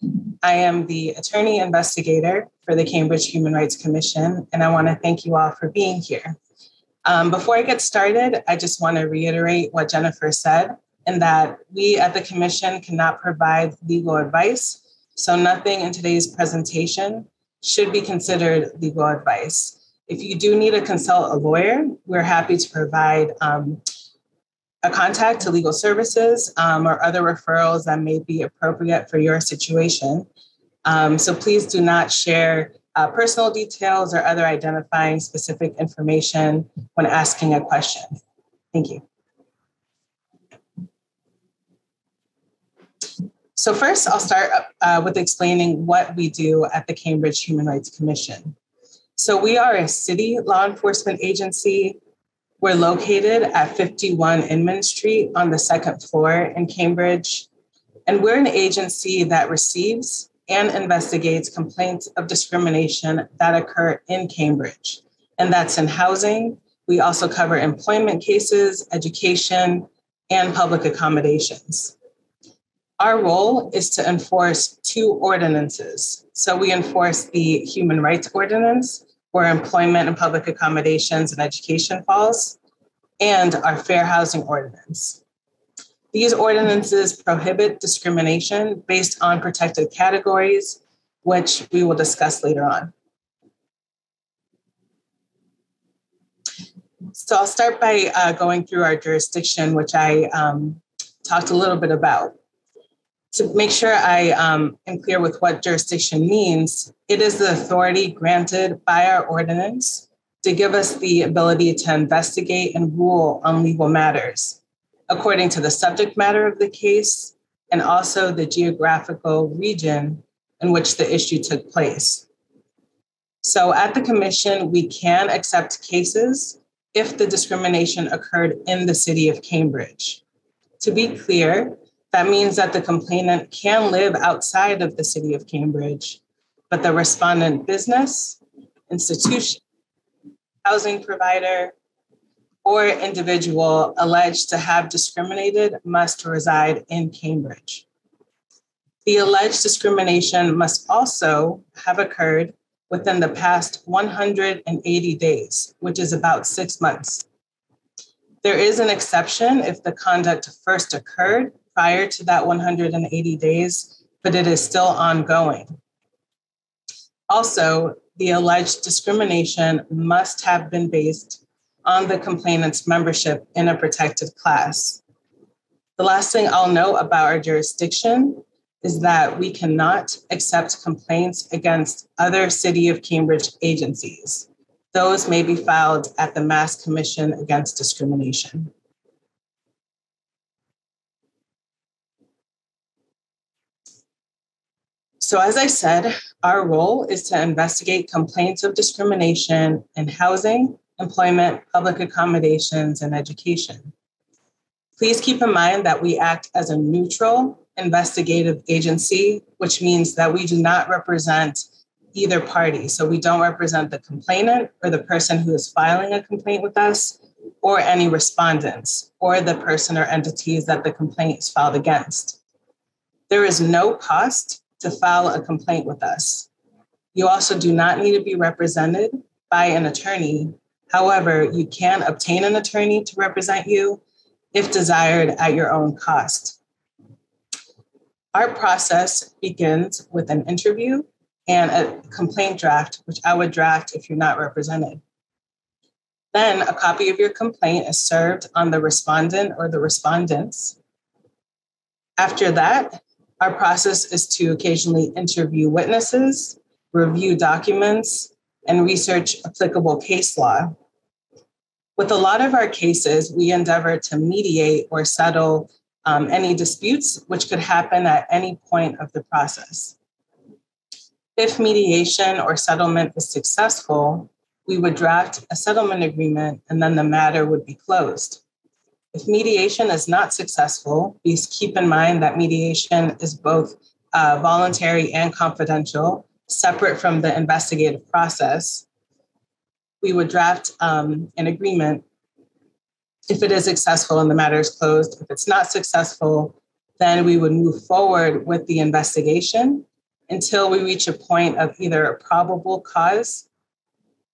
I am the attorney investigator for the Cambridge Human Rights Commission, and I want to thank you all for being here. Before I get started, I just want to reiterate what Jennifer said, in that we at the Commission cannot provide legal advice, so nothing in today's presentation should be considered legal advice. If you do need to consult a lawyer, we're happy to provide a contact to legal services or other referrals that may be appropriate for your situation. So please do not share personal details or other identifying specific information when asking a question. Thank you. So first, I'll start with explaining what we do at the Cambridge Human Rights Commission. So we are a city law enforcement agency. We're located at 51 Inman Street on the second floor in Cambridge. And we're an agency that receives and investigates complaints of discrimination that occur in Cambridge. And that's in housing. We also cover employment cases, education, and public accommodations. Our role is to enforce two ordinances. So we enforce the Human Rights Ordinance, where employment and public accommodations and education falls, and our Fair Housing Ordinance. These ordinances prohibit discrimination based on protected categories, which we will discuss later on. So I'll start by going through our jurisdiction, which I talked a little bit about. To make sure I am clear with what jurisdiction means, it is the authority granted by our ordinance to give us the ability to investigate and rule on legal matters according to the subject matter of the case and also the geographical region in which the issue took place. So at the Commission, we can accept cases if the discrimination occurred in the city of Cambridge. To be clear, that means that the complainant can live outside of the city of Cambridge, but the respondent business, institution, housing provider, or individual alleged to have discriminated must reside in Cambridge. The alleged discrimination must also have occurred within the past 180 days, which is about 6 months. There is an exception if the conduct first occurred prior to that 180 days, but it is still ongoing. Also, the alleged discrimination must have been based on the complainant's membership in a protected class. The last thing I'll note about our jurisdiction is that we cannot accept complaints against other City of Cambridge agencies. Those may be filed at the Mass Commission Against Discrimination. So as I said, our role is to investigate complaints of discrimination in housing, employment, public accommodations, and education. Please keep in mind that we act as a neutral investigative agency, which means that we do not represent either party. So we don't represent the complainant or the person who is filing a complaint with us, or any respondents, or the person or entities that the complaint is filed against. There is no cost to file a complaint with us. You also do not need to be represented by an attorney. However, you can obtain an attorney to represent you if desired at your own cost. Our process begins with an interview and a complaint draft, which I would draft if you're not represented. Then a copy of your complaint is served on the respondent or the respondents. After that, our process is to occasionally interview witnesses, review documents, and research applicable case law. With a lot of our cases, we endeavor to mediate or settle any disputes, which could happen at any point of the process. If mediation or settlement is successful, we would draft a settlement agreement and then the matter would be closed. If mediation is not successful, please keep in mind that mediation is both voluntary and confidential, separate from the investigative process. We would draft an agreement if it is successful and the matter is closed. If it's not successful, then we would move forward with the investigation until we reach a point of either a probable cause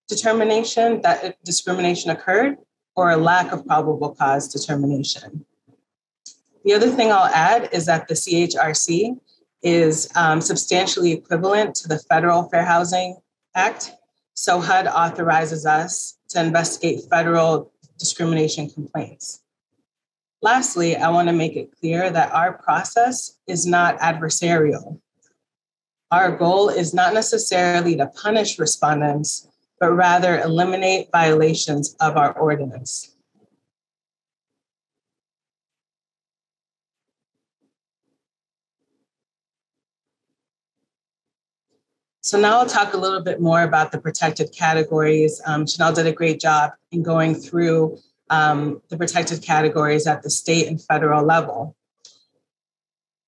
determination that discrimination occurred or a lack of probable cause determination. The other thing I'll add is that the CHRC is substantially equivalent to the Federal Fair Housing Act. So HUD authorizes us to investigate federal discrimination complaints. Lastly, I want to make it clear that our process is not adversarial. Our goal is not necessarily to punish respondents, but rather eliminate violations of our ordinance. So now I'll talk a little bit more about the protected categories. Chanel did a great job in going through the protected categories at the state and federal level.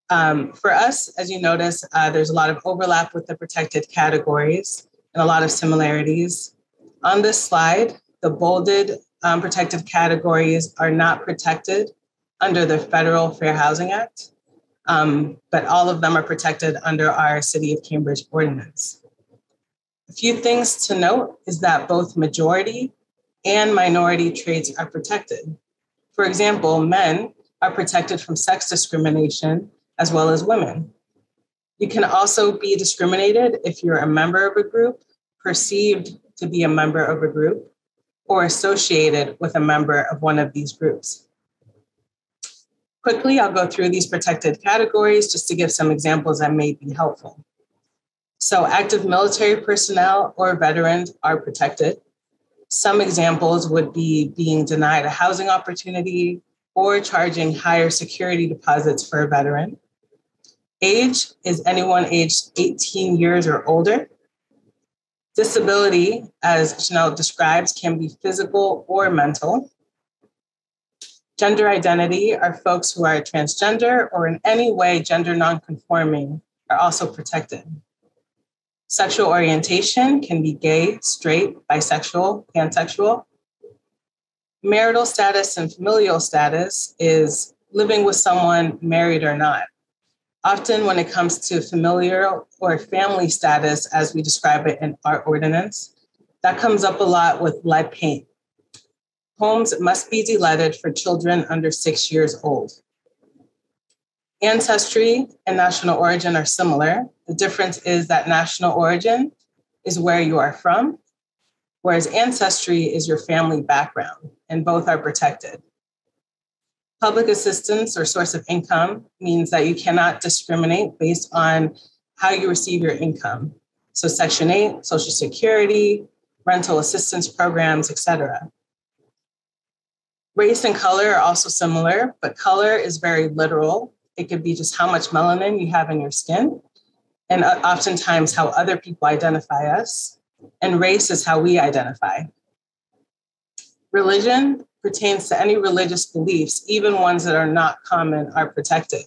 For us, as you notice, there's a lot of overlap with the protected categories and a lot of similarities. On this slide, the bolded protected categories are not protected under the Federal Fair Housing Act, but all of them are protected under our City of Cambridge ordinance. A few things to note is that both majority and minority traits are protected. For example, men are protected from sex discrimination as well as women. You can also be discriminated if you're a member of a group, perceived to be a member of a group, or associated with a member of one of these groups. Quickly, I'll go through these protected categories just to give some examples that may be helpful. So active military personnel or veterans are protected. Some examples would be being denied a housing opportunity or charging higher security deposits for a veteran. Age is anyone aged 18 years or older. Disability, as Chanel describes, can be physical or mental. Gender identity are folks who are transgender or in any way gender nonconforming are also protected. Sexual orientation can be gay, straight, bisexual, pansexual. Marital status and familial status is living with someone married or not. Often when it comes to familial or family status, as we describe it in our ordinance, that comes up a lot with lead paint. Homes must be deletted for children under 6 years old. Ancestry and national origin are similar. The difference is that national origin is where you are from, whereas ancestry is your family background, and both are protected. Public assistance or source of income means that you cannot discriminate based on how you receive your income. So Section 8, Social Security, rental assistance programs, etc. Race and color are also similar, but color is very literal. It could be just how much melanin you have in your skin, and oftentimes how other people identify us. And race is how we identify. Religion pertains to any religious beliefs, even ones that are not common are protected.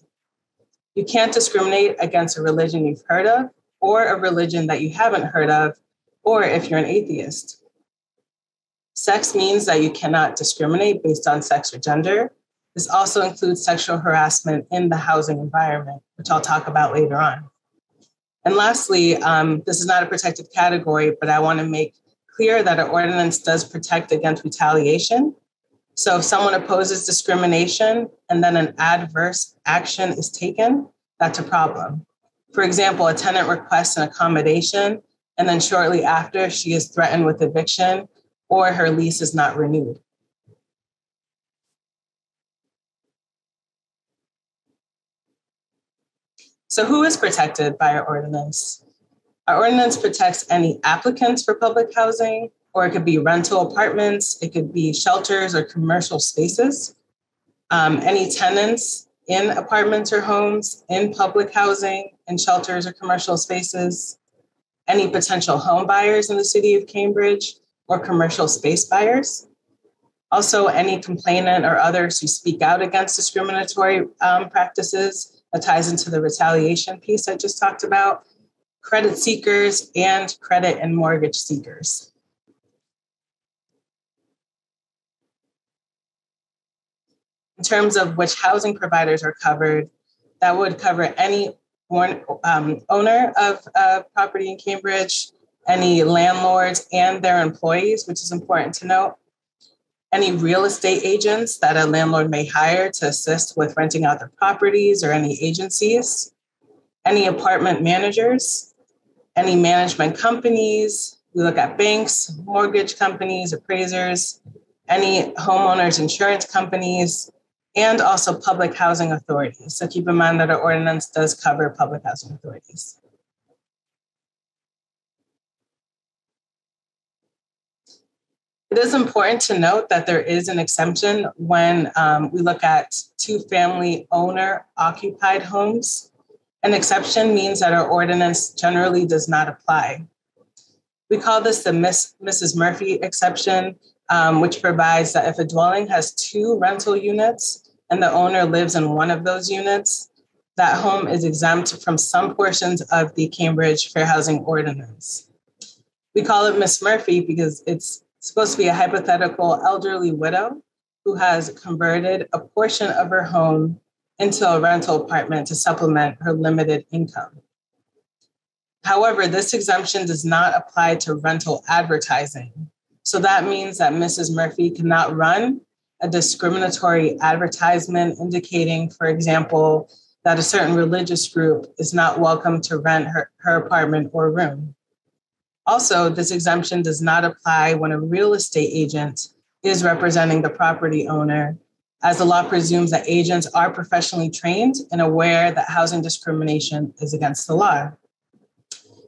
You can't discriminate against a religion you've heard of or a religion that you haven't heard of, or if you're an atheist. Sex means that you cannot discriminate based on sex or gender. This also includes sexual harassment in the housing environment, which I'll talk about later on. And lastly, this is not a protected category, but I want to make clear that our ordinance does protect against retaliation. So if someone opposes discrimination and then an adverse action is taken, that's a problem. For example, a tenant requests an accommodation, and then shortly after, she is threatened with eviction or her lease is not renewed. So who is protected by our ordinance? Our ordinance protects any applicants for public housing, or it could be rental apartments, it could be shelters or commercial spaces, any tenants in apartments or homes, in public housing, in shelters or commercial spaces, any potential home buyers in the city of Cambridge or commercial space buyers. Also, any complainant or others who speak out against discriminatory practices. That ties into the retaliation piece I just talked about, credit seekers and credit and mortgage seekers. In terms of which housing providers are covered, that would cover any owner of property in Cambridge, any landlords and their employees, which is important to note, any real estate agents that a landlord may hire to assist with renting out their properties, or any agencies, any apartment managers, any management companies. We look at banks, mortgage companies, appraisers, any homeowners insurance companies, and also public housing authorities. So keep in mind that our ordinance does cover public housing authorities. It is important to note that there is an exemption when we look at two-family owner-occupied homes. An exception means that our ordinance generally does not apply. We call this the Mrs. Murphy exception, which provides that if a dwelling has two rental units and the owner lives in one of those units, that home is exempt from some portions of the Cambridge Fair Housing Ordinance. We call it Miss Murphy because it's supposed to be a hypothetical elderly widow who has converted a portion of her home into a rental apartment to supplement her limited income. However, this exemption does not apply to rental advertising. So that means that Mrs. Murphy cannot run a discriminatory advertisement indicating, for example, that a certain religious group is not welcome to rent her apartment or room. Also, this exemption does not apply when a real estate agent is representing the property owner, as the law presumes that agents are professionally trained and aware that housing discrimination is against the law.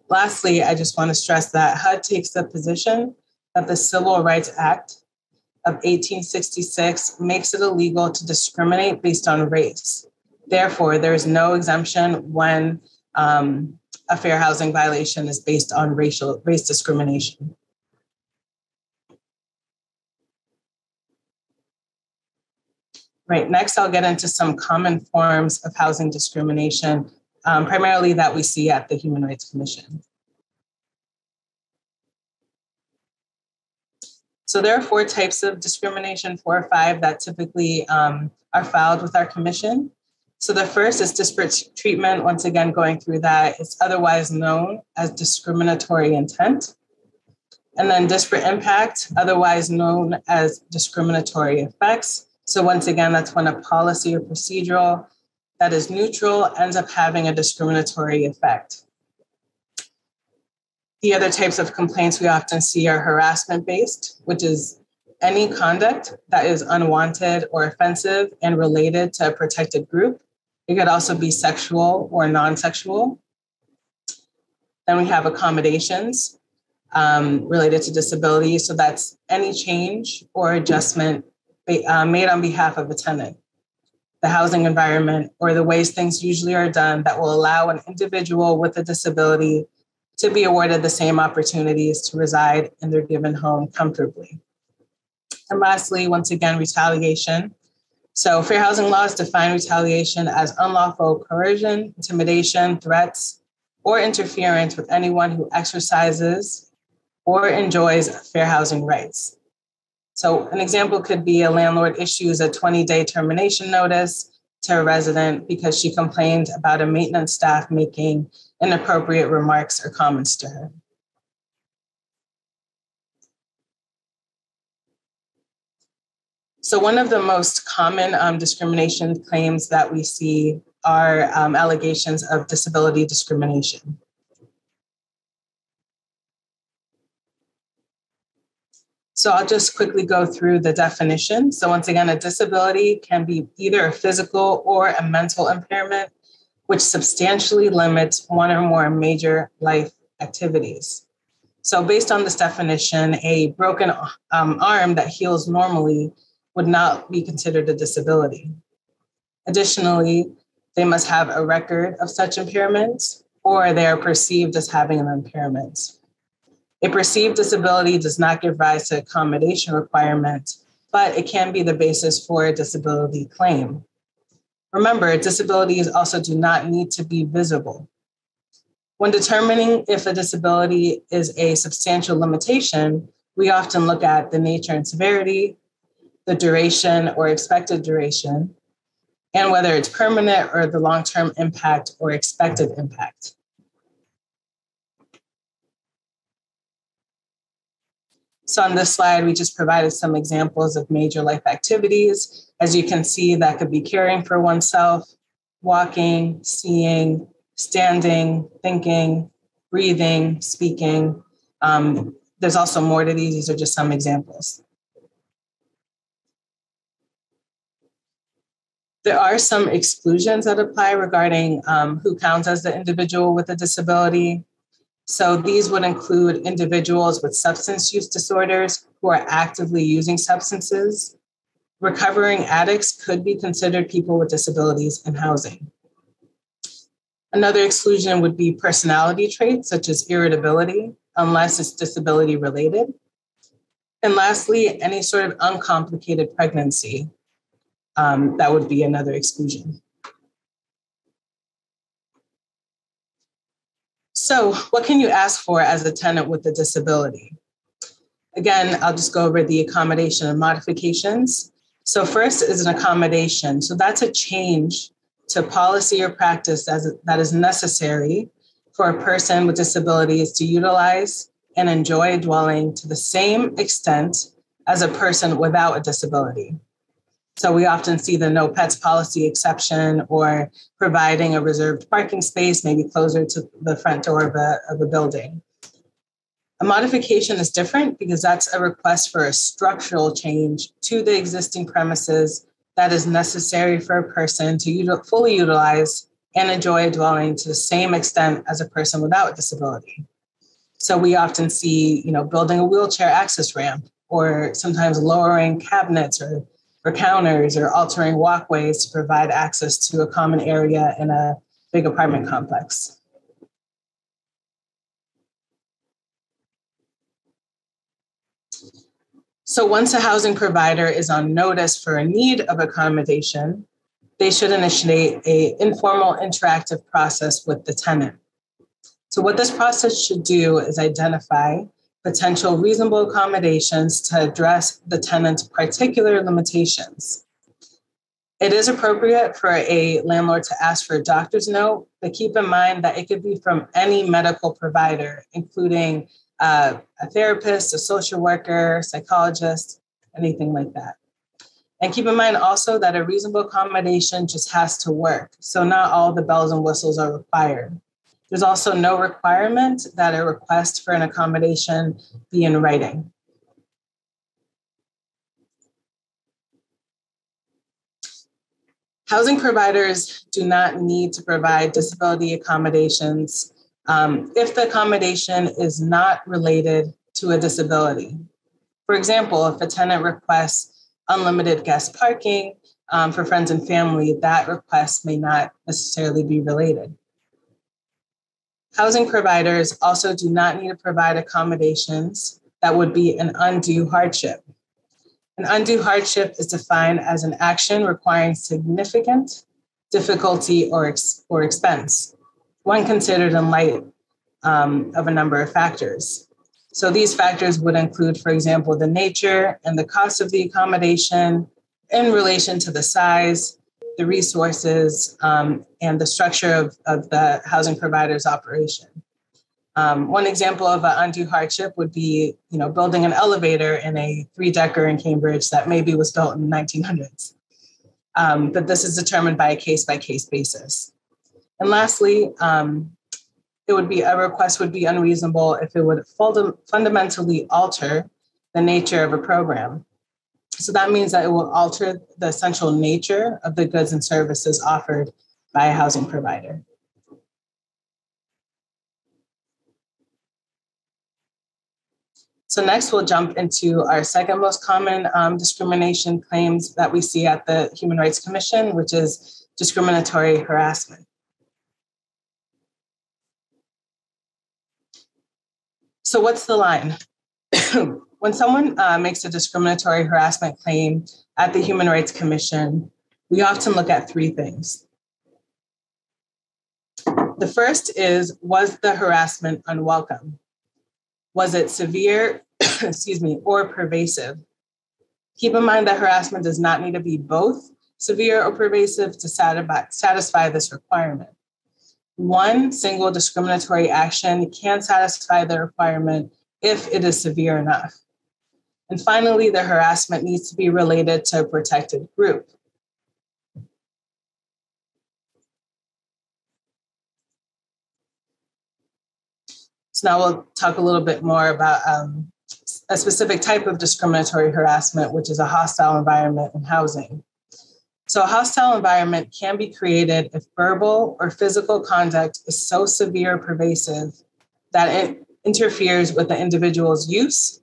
Lastly, I just want to stress that HUD takes the position that the Civil Rights Act of 1866 makes it illegal to discriminate based on race. Therefore, there is no exemption when a fair housing violation is based on race discrimination. Right, next I'll get into some common forms of housing discrimination, primarily that we see at the Human Rights Commission. So there are 4 types of discrimination, 4 or 5, that typically are filed with our commission. So the first is disparate treatment. Once again, going through that, it's otherwise known as discriminatory intent. And then disparate impact, otherwise known as discriminatory effects. So once again, that's when a policy or procedural that is neutral ends up having a discriminatory effect. The other types of complaints we often see are harassment-based, which is any conduct that is unwanted or offensive and related to a protected group. It could also be sexual or non-sexual. Then we have accommodations related to disability. So that's any change or adjustment made on behalf of a tenant, the housing environment, or the ways things usually are done that will allow an individual with a disability to be awarded the same opportunities to reside in their given home comfortably. And lastly, once again, retaliation. So fair housing laws define retaliation as unlawful coercion, intimidation, threats, or interference with anyone who exercises or enjoys fair housing rights. So an example could be a landlord issues a 20-day termination notice to a resident because she complained about a maintenance staff making inappropriate remarks or comments to her. So one of the most common discrimination claims that we see are allegations of disability discrimination. So I'll just quickly go through the definition. So once again, a disability can be either a physical or a mental impairment, which substantially limits one or more major life activities. So based on this definition, a broken arm that heals normally would not be considered a disability. Additionally, they must have a record of such impairments, or they are perceived as having an impairment. A perceived disability does not give rise to accommodation requirement, but it can be the basis for a disability claim. Remember, disabilities also do not need to be visible. When determining if a disability is a substantial limitation, we often look at the nature and severity, the duration or expected duration, and whether it's permanent or the long-term impact or expected impact. So on this slide, we just provided some examples of major life activities. As you can see, that could be caring for oneself, walking, seeing, standing, thinking, breathing, speaking. There's also more to these. These are just some examples. There are some exclusions that apply regarding who counts as the individual with a disability. So these would include individuals with substance use disorders who are actively using substances. Recovering addicts could be considered people with disabilities in housing. Another exclusion would be personality traits such as irritability, unless it's disability related. And lastly, any sort of uncomplicated pregnancy. That would be another exclusion. So what can you ask for as a tenant with a disability? Again, I'll just go over the accommodation and modifications. So first is an accommodation. So that's a change to policy or practice that is necessary for a person with disabilities to utilize and enjoy dwelling to the same extent as a person without a disability. So we often see the no pets policy exception or providing a reserved parking space, maybe closer to the front door of a building. A modification is different because that's a request for a structural change to the existing premises that is necessary for a person to fully utilize and enjoy a dwelling to the same extent as a person without a disability. So we often see, building a wheelchair access ramp, or sometimes lowering cabinets or counters, or altering walkways to provide access to a common area in a big apartment complex. So once a housing provider is on notice for a need of accommodation, they should initiate an informal interactive process with the tenant. So what this process should do is identify potential reasonable accommodations to address the tenant's particular limitations. It is appropriate for a landlord to ask for a doctor's note, but keep in mind that it could be from any medical provider, including a therapist, a social worker, psychologist, anything like that. And keep in mind also that a reasonable accommodation just has to work. So not all the bells and whistles are required. There's also no requirement that a request for an accommodation be in writing. Housing providers do not need to provide disability accommodations if the accommodation is not related to a disability. For example, if a tenant requests unlimited guest parking for friends and family, that request may not necessarily be related. Housing providers also do not need to provide accommodations that would be an undue hardship. An undue hardship is defined as an action requiring significant difficulty or expense, one considered in light of a number of factors. So these factors would include, for example, the nature and the cost of the accommodation in relation to the size, the resources, and the structure of the housing provider's operation. One example of an undue hardship would be, building an elevator in a 3-decker in Cambridge that maybe was built in the 1900s. But this is determined by a case-by-case basis. And lastly, a request would be unreasonable if it would fundamentally alter the nature of a program. So that means that it will alter the essential nature of the goods and services offered by a housing provider. So next, we'll jump into our second most common discrimination claims that we see at the Human Rights Commission, which is discriminatory harassment. So what's the line? When someone makes a discriminatory harassment claim at the Human Rights Commission, we often look at 3 things. The first is, was the harassment unwelcome? Was it severe, or pervasive? Keep in mind that harassment does not need to be both severe or pervasive to satisfy this requirement. One single discriminatory action can satisfy the requirement if it is severe enough. And finally, the harassment needs to be related to a protected group. So now we'll talk a little bit more about a specific type of discriminatory harassment, which is a hostile environment in housing. So a hostile environment can be created if verbal or physical conduct is so severe or pervasive that it interferes with the individual's use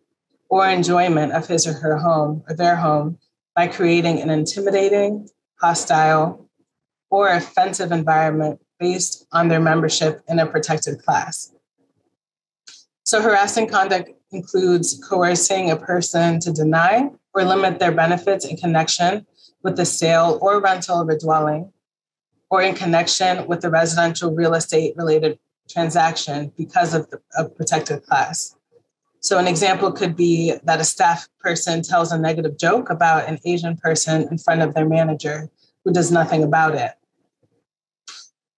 or enjoyment of his or her home or their home by creating an intimidating, hostile, or offensive environment based on their membership in a protected class. So harassing conduct includes coercing a person to deny or limit their benefits in connection with the sale or rental of a dwelling, or in connection with the residential real estate related transaction because of a protected class. So an example could be that a staff person tells a negative joke about an Asian person in front of their manager who does nothing about it.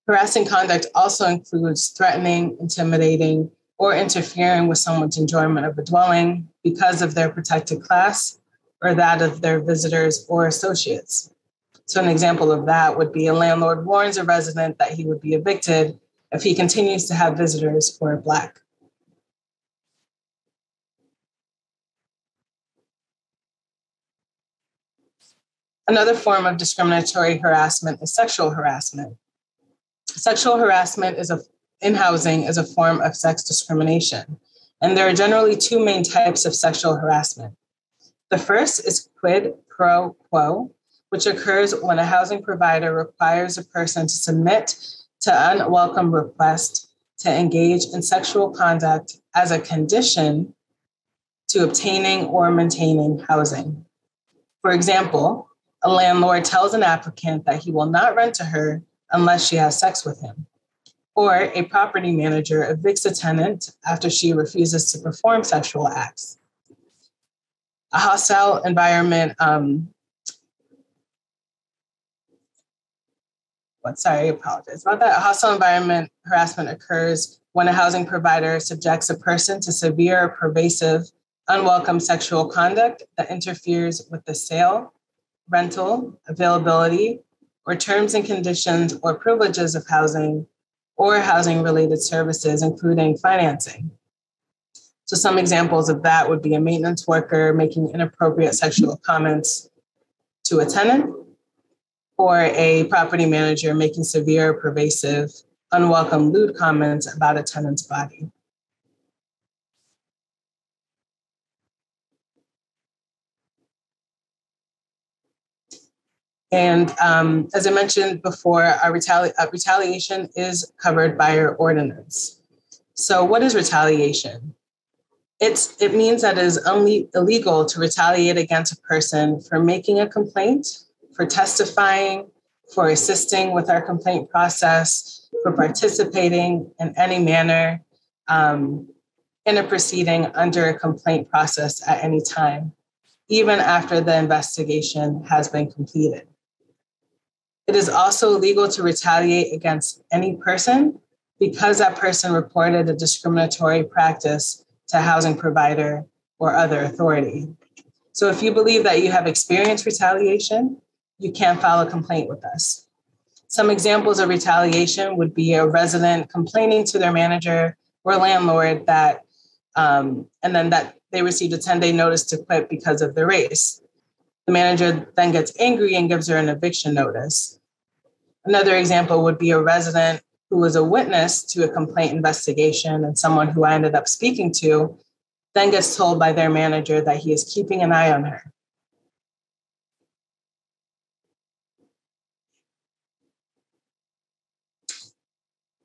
Harassing conduct also includes threatening, intimidating, or interfering with someone's enjoyment of a dwelling because of their protected class or that of their visitors or associates. So an example of that would be a landlord warns a resident that he would be evicted if he continues to have visitors who are Black. Another form of discriminatory harassment is sexual harassment. Sexual harassment in housing is a form of sex discrimination, and there are generally 2 main types of sexual harassment. The first is quid pro quo, which occurs when a housing provider requires a person to submit to unwelcome requests to engage in sexual conduct as a condition to obtaining or maintaining housing. For example, a landlord tells an applicant that he will not rent to her unless she has sex with him. Or a property manager evicts a tenant after she refuses to perform sexual acts. A hostile environment I apologize about that. A hostile environment harassment occurs when a housing provider subjects a person to severe or pervasive unwelcome sexual conduct that interferes with the sale, rental, availability, or terms and conditions or privileges of housing or housing-related services, including financing. So some examples of that would be a maintenance worker making inappropriate sexual comments to a tenant, or a property manager making severe, pervasive, unwelcome lewd comments about a tenant's body. And as I mentioned before, our retaliation is covered by our ordinance. So what is retaliation? It means that it is illegal to retaliate against a person for making a complaint, for testifying, for assisting with our complaint process, for participating in any manner in a proceeding under a complaint process at any time, even after the investigation has been completed. It is also illegal to retaliate against any person because that person reported a discriminatory practice to a housing provider or other authority. So if you believe that you have experienced retaliation, you can file a complaint with us. Some examples of retaliation would be a resident complaining to their manager or landlord that, and then that they received a 10-day notice to quit because of their race. The manager then gets angry and gives her an eviction notice. Another example would be a resident who was a witness to a complaint investigation and someone who I ended up speaking to then gets told by their manager that he is keeping an eye on her.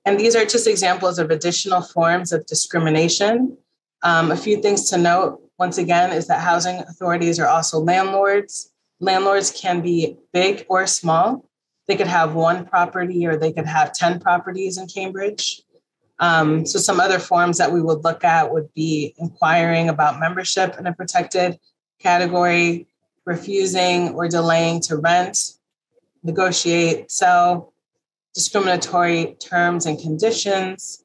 And these are just examples of additional forms of discrimination. A few things to note, once again, is that housing authorities are also landlords. Landlords can be big or small. They could have one property or they could have 10 properties in Cambridge. So some other forms that we would look at would be inquiring about membership in a protected category, refusing or delaying to rent, negotiate, sell, discriminatory terms and conditions,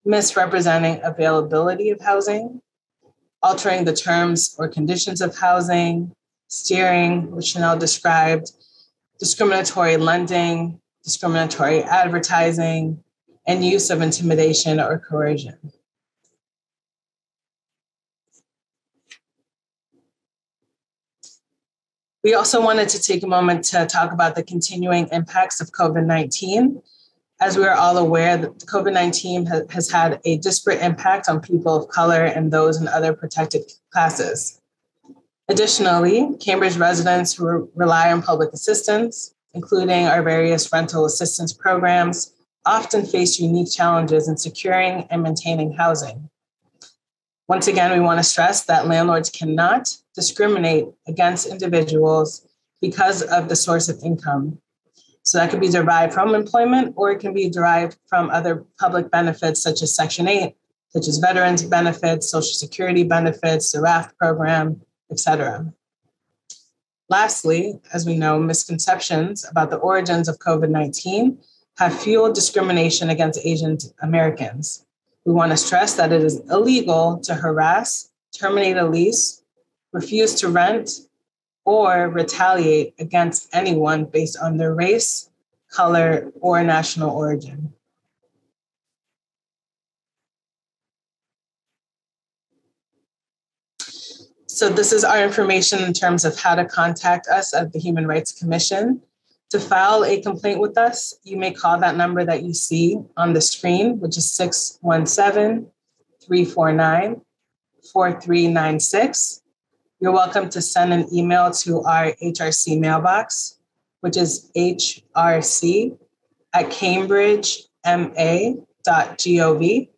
misrepresenting availability of housing, altering the terms or conditions of housing, steering, which Chanel described, discriminatory lending, discriminatory advertising, and use of intimidation or coercion. We also wanted to take a moment to talk about the continuing impacts of COVID-19. As we are all aware, COVID-19 has had a disparate impact on people of color and those in other protected classes. Additionally, Cambridge residents who rely on public assistance, including our various rental assistance programs, often face unique challenges in securing and maintaining housing. Once again, we want to stress that landlords cannot discriminate against individuals because of the source of income. So that could be derived from employment, or it can be derived from other public benefits such as Section 8, such as veterans benefits, Social Security benefits, the RAFT program, etc. Lastly, as we know, misconceptions about the origins of COVID-19 have fueled discrimination against Asian Americans. We want to stress that it is illegal to harass, terminate a lease, refuse to rent, or retaliate against anyone based on their race, color, or national origin. So this is our information in terms of how to contact us at the Human Rights Commission. To file a complaint with us, you may call that number that you see on the screen, which is 617-349-4396. You're welcome to send an email to our HRC mailbox, which is hrc@cambridgema.gov.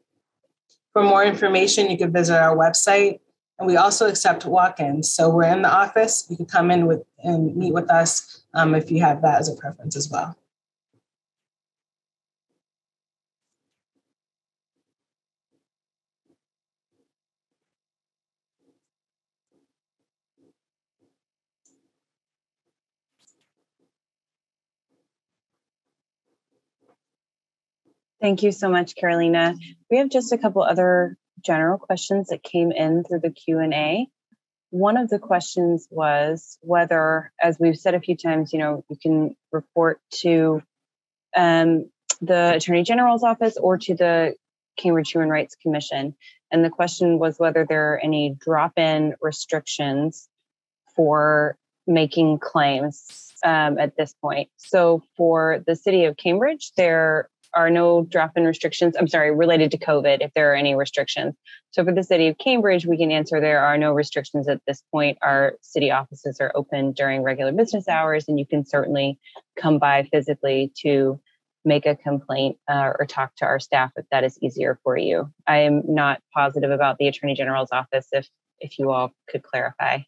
For more information, you can visit our website. And we also accept walk-ins. So we're in the office. You can come in and meet with us if you have that as a preference as well. Thank you so much, Carolina. We have just a couple other general questions that came in through the Q&A. One of the questions was whether, as we've said a few times, you can report to the Attorney General's office or to the Cambridge Human Rights Commission. And the question was whether there are any drop-in restrictions for making claims at this point. So for the city of Cambridge, there are no drop-in restrictions, related to COVID, if there are any restrictions. So for the city of Cambridge, we can answer there are no restrictions at this point. Our city offices are open during regular business hours, and you can certainly come by physically to make a complaint or talk to our staff if that is easier for you. I am not positive about the Attorney General's office, if you all could clarify.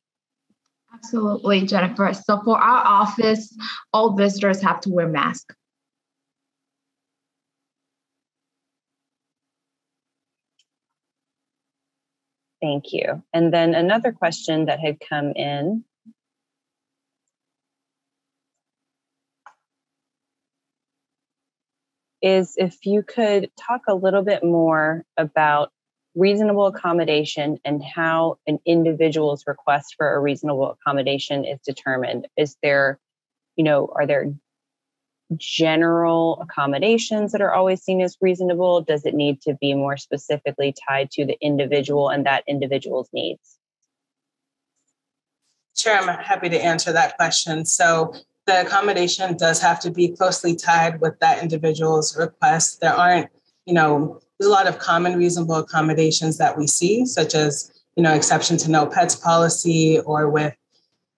Absolutely, Jennifer. So for our office, all visitors have to wear masks. Thank you. And then another question that had come in is if you could talk a little bit more about reasonable accommodation and how an individual's request for a reasonable accommodation is determined. Is there, are there general accommodations that are always seen as reasonable? Does it need to be more specifically tied to the individual and that individual's needs? Sure, I'm happy to answer that question. So the accommodation does have to be closely tied with that individual's request. There aren't, there's a lot of common reasonable accommodations that we see, such as, exception to no pets policy, or with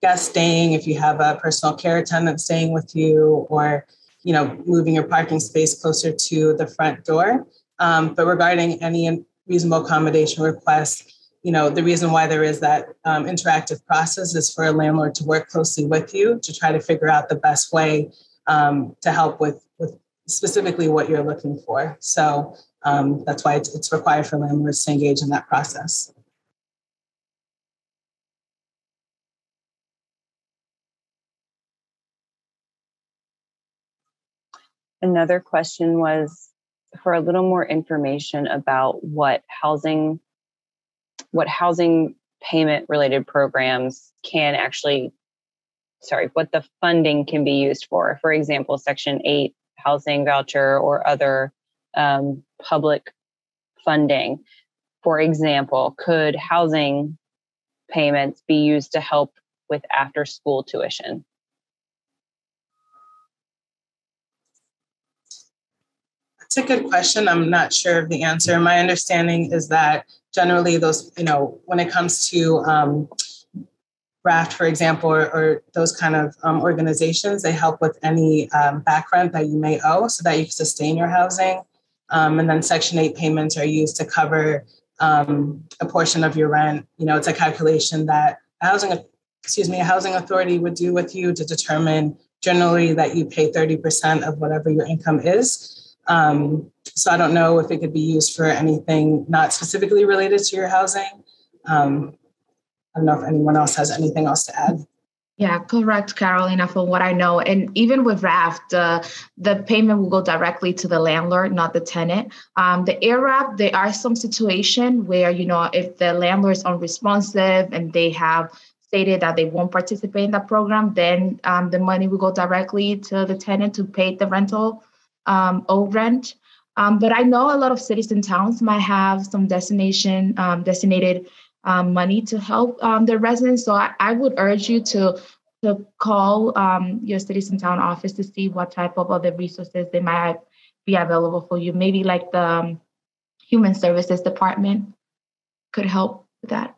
guests staying, if you have a personal care attendant staying with you, or, moving your parking space closer to the front door. But regarding any reasonable accommodation request, the reason why there is that interactive process is for a landlord to work closely with you to try to figure out the best way to help with specifically what you're looking for. So that's why it's required for landlords to engage in that process. Another question was for a little more information about what housing payment related programs what the funding can be used for. For example, Section 8 housing voucher or other public funding. For example, could housing payments be used to help with after school tuition? It's a good question. I'm not sure of the answer. My understanding is that generally those, when it comes to RAFT, for example, or those kind of organizations, they help with any back rent that you may owe so that you can sustain your housing. And then Section 8 payments are used to cover a portion of your rent. It's a calculation that a housing authority would do with you to determine generally that you pay 30% of whatever your income is. So I don't know if it could be used for anything not specifically related to your housing. I don't know if anyone else has anything else to add. Yeah, correct, Carolina, from what I know. And even with RAFT, the payment will go directly to the landlord, not the tenant. The AirWrap, there are some situations where, if the landlord is unresponsive and they have stated that they won't participate in that program, then the money will go directly to the tenant to pay the rental owed rent. But I know a lot of cities and towns might have some designated money to help their residents. So I would urge you to call your cities and town office to see what type of other resources they might be available for you. Maybe like the Human Services Department could help with that.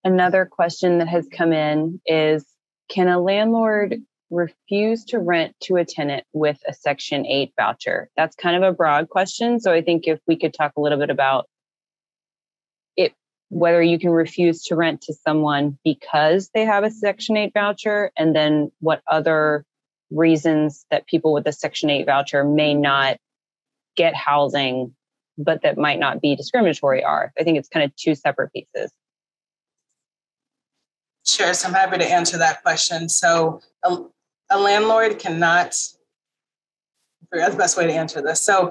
Another question that has come in is, can a landlord refuse to rent to a tenant with a Section 8 voucher? That's kind of a broad question. So I think if we could talk a little bit about it, whether you can refuse to rent to someone because they have a Section 8 voucher, and then what other reasons that people with a Section 8 voucher may not get housing, but that might not be discriminatory are. I think it's kind of two separate pieces. Sure, so I'm happy to answer that question. So a landlord cannot, that's the best way to answer this. So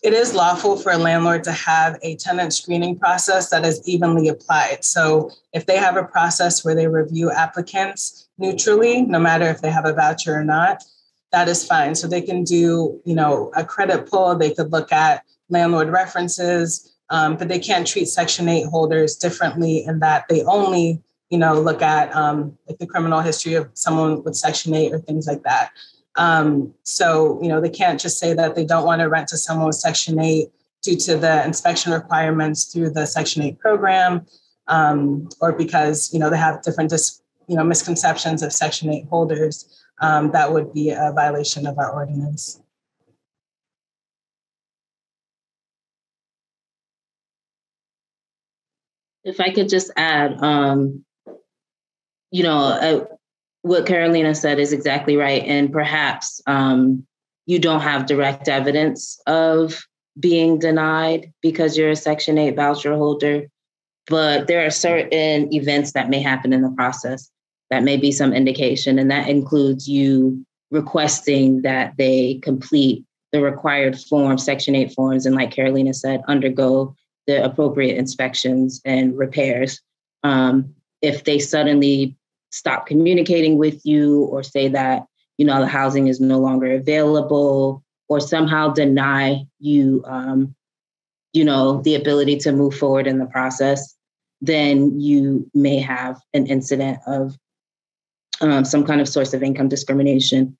it is lawful for a landlord to have a tenant screening process that is evenly applied. So if they have a process where they review applicants neutrally, no matter if they have a voucher or not, that is fine. So they can do, a credit pull, they could look at landlord references, but they can't treat Section 8 holders differently in that they only, look at like the criminal history of someone with Section 8 or things like that. So, they can't just say that they don't want to rent to someone with Section 8 due to the inspection requirements through the Section 8 program, or because, they have different, misconceptions of Section 8 holders. That would be a violation of our ordinance. If I could just add, what Carolina said is exactly right. And perhaps you don't have direct evidence of being denied because you're a Section 8 voucher holder, but there are certain events that may happen in the process that may be some indication, and that includes you requesting that they complete the required forms, Section 8 forms, and like Carolina said, undergo the appropriate inspections and repairs. If they suddenly stop communicating with you or say that, the housing is no longer available, or somehow deny you, the ability to move forward in the process, then you may have an incident of some kind of source of income discrimination.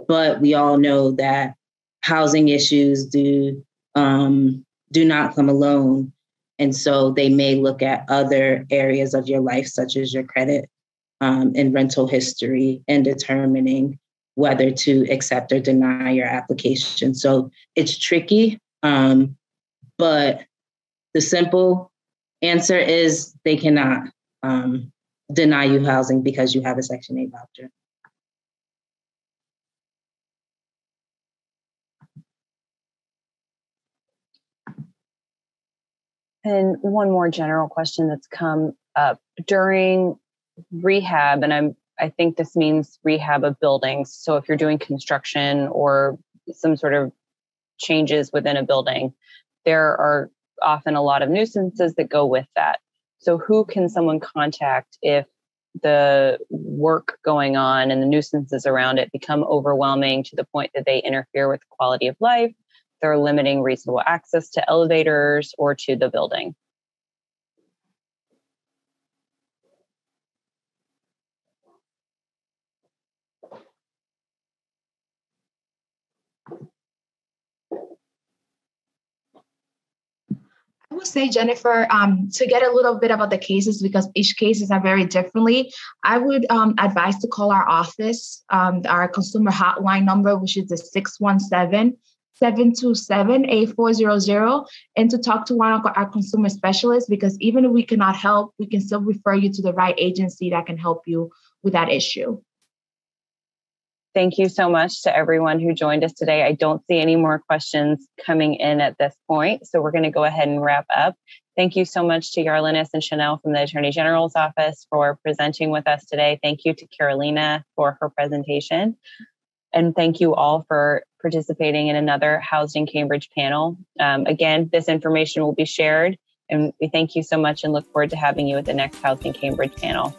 But we all know that housing issues do not come alone. And so they may look at other areas of your life, such as your credit and rental history, in determining whether to accept or deny your application. So it's tricky, but the simple answer is they cannot deny you housing because you have a Section 8 voucher. And one more general question that's come up during rehab, and I think this means rehab of buildings. So if you're doing construction or some sort of changes within a building, there are often a lot of nuisances that go with that. So who can someone contact if the work going on and the nuisances around it become overwhelming to the point that they interfere with quality of life, they're limiting reasonable access to elevators or to the building? I would say, Jennifer, to get a little bit about the cases, because each cases are very differently, I would advise to call our office, our consumer hotline number, which is the 617-727-8400, and to talk to one of our consumer specialists, because even if we cannot help, we can still refer you to the right agency that can help you with that issue. Thank you so much to everyone who joined us today. I don't see any more questions coming in at this point, so we're going to go ahead and wrap up. Thank you so much to Yarlinis and Chanel from the Attorney General's office for presenting with us today. Thank you to Carolina for her presentation. And thank you all for participating in another Housed in Cambridge panel. Again, this information will be shared, and we thank you so much and look forward to having you at the next Housed in Cambridge panel.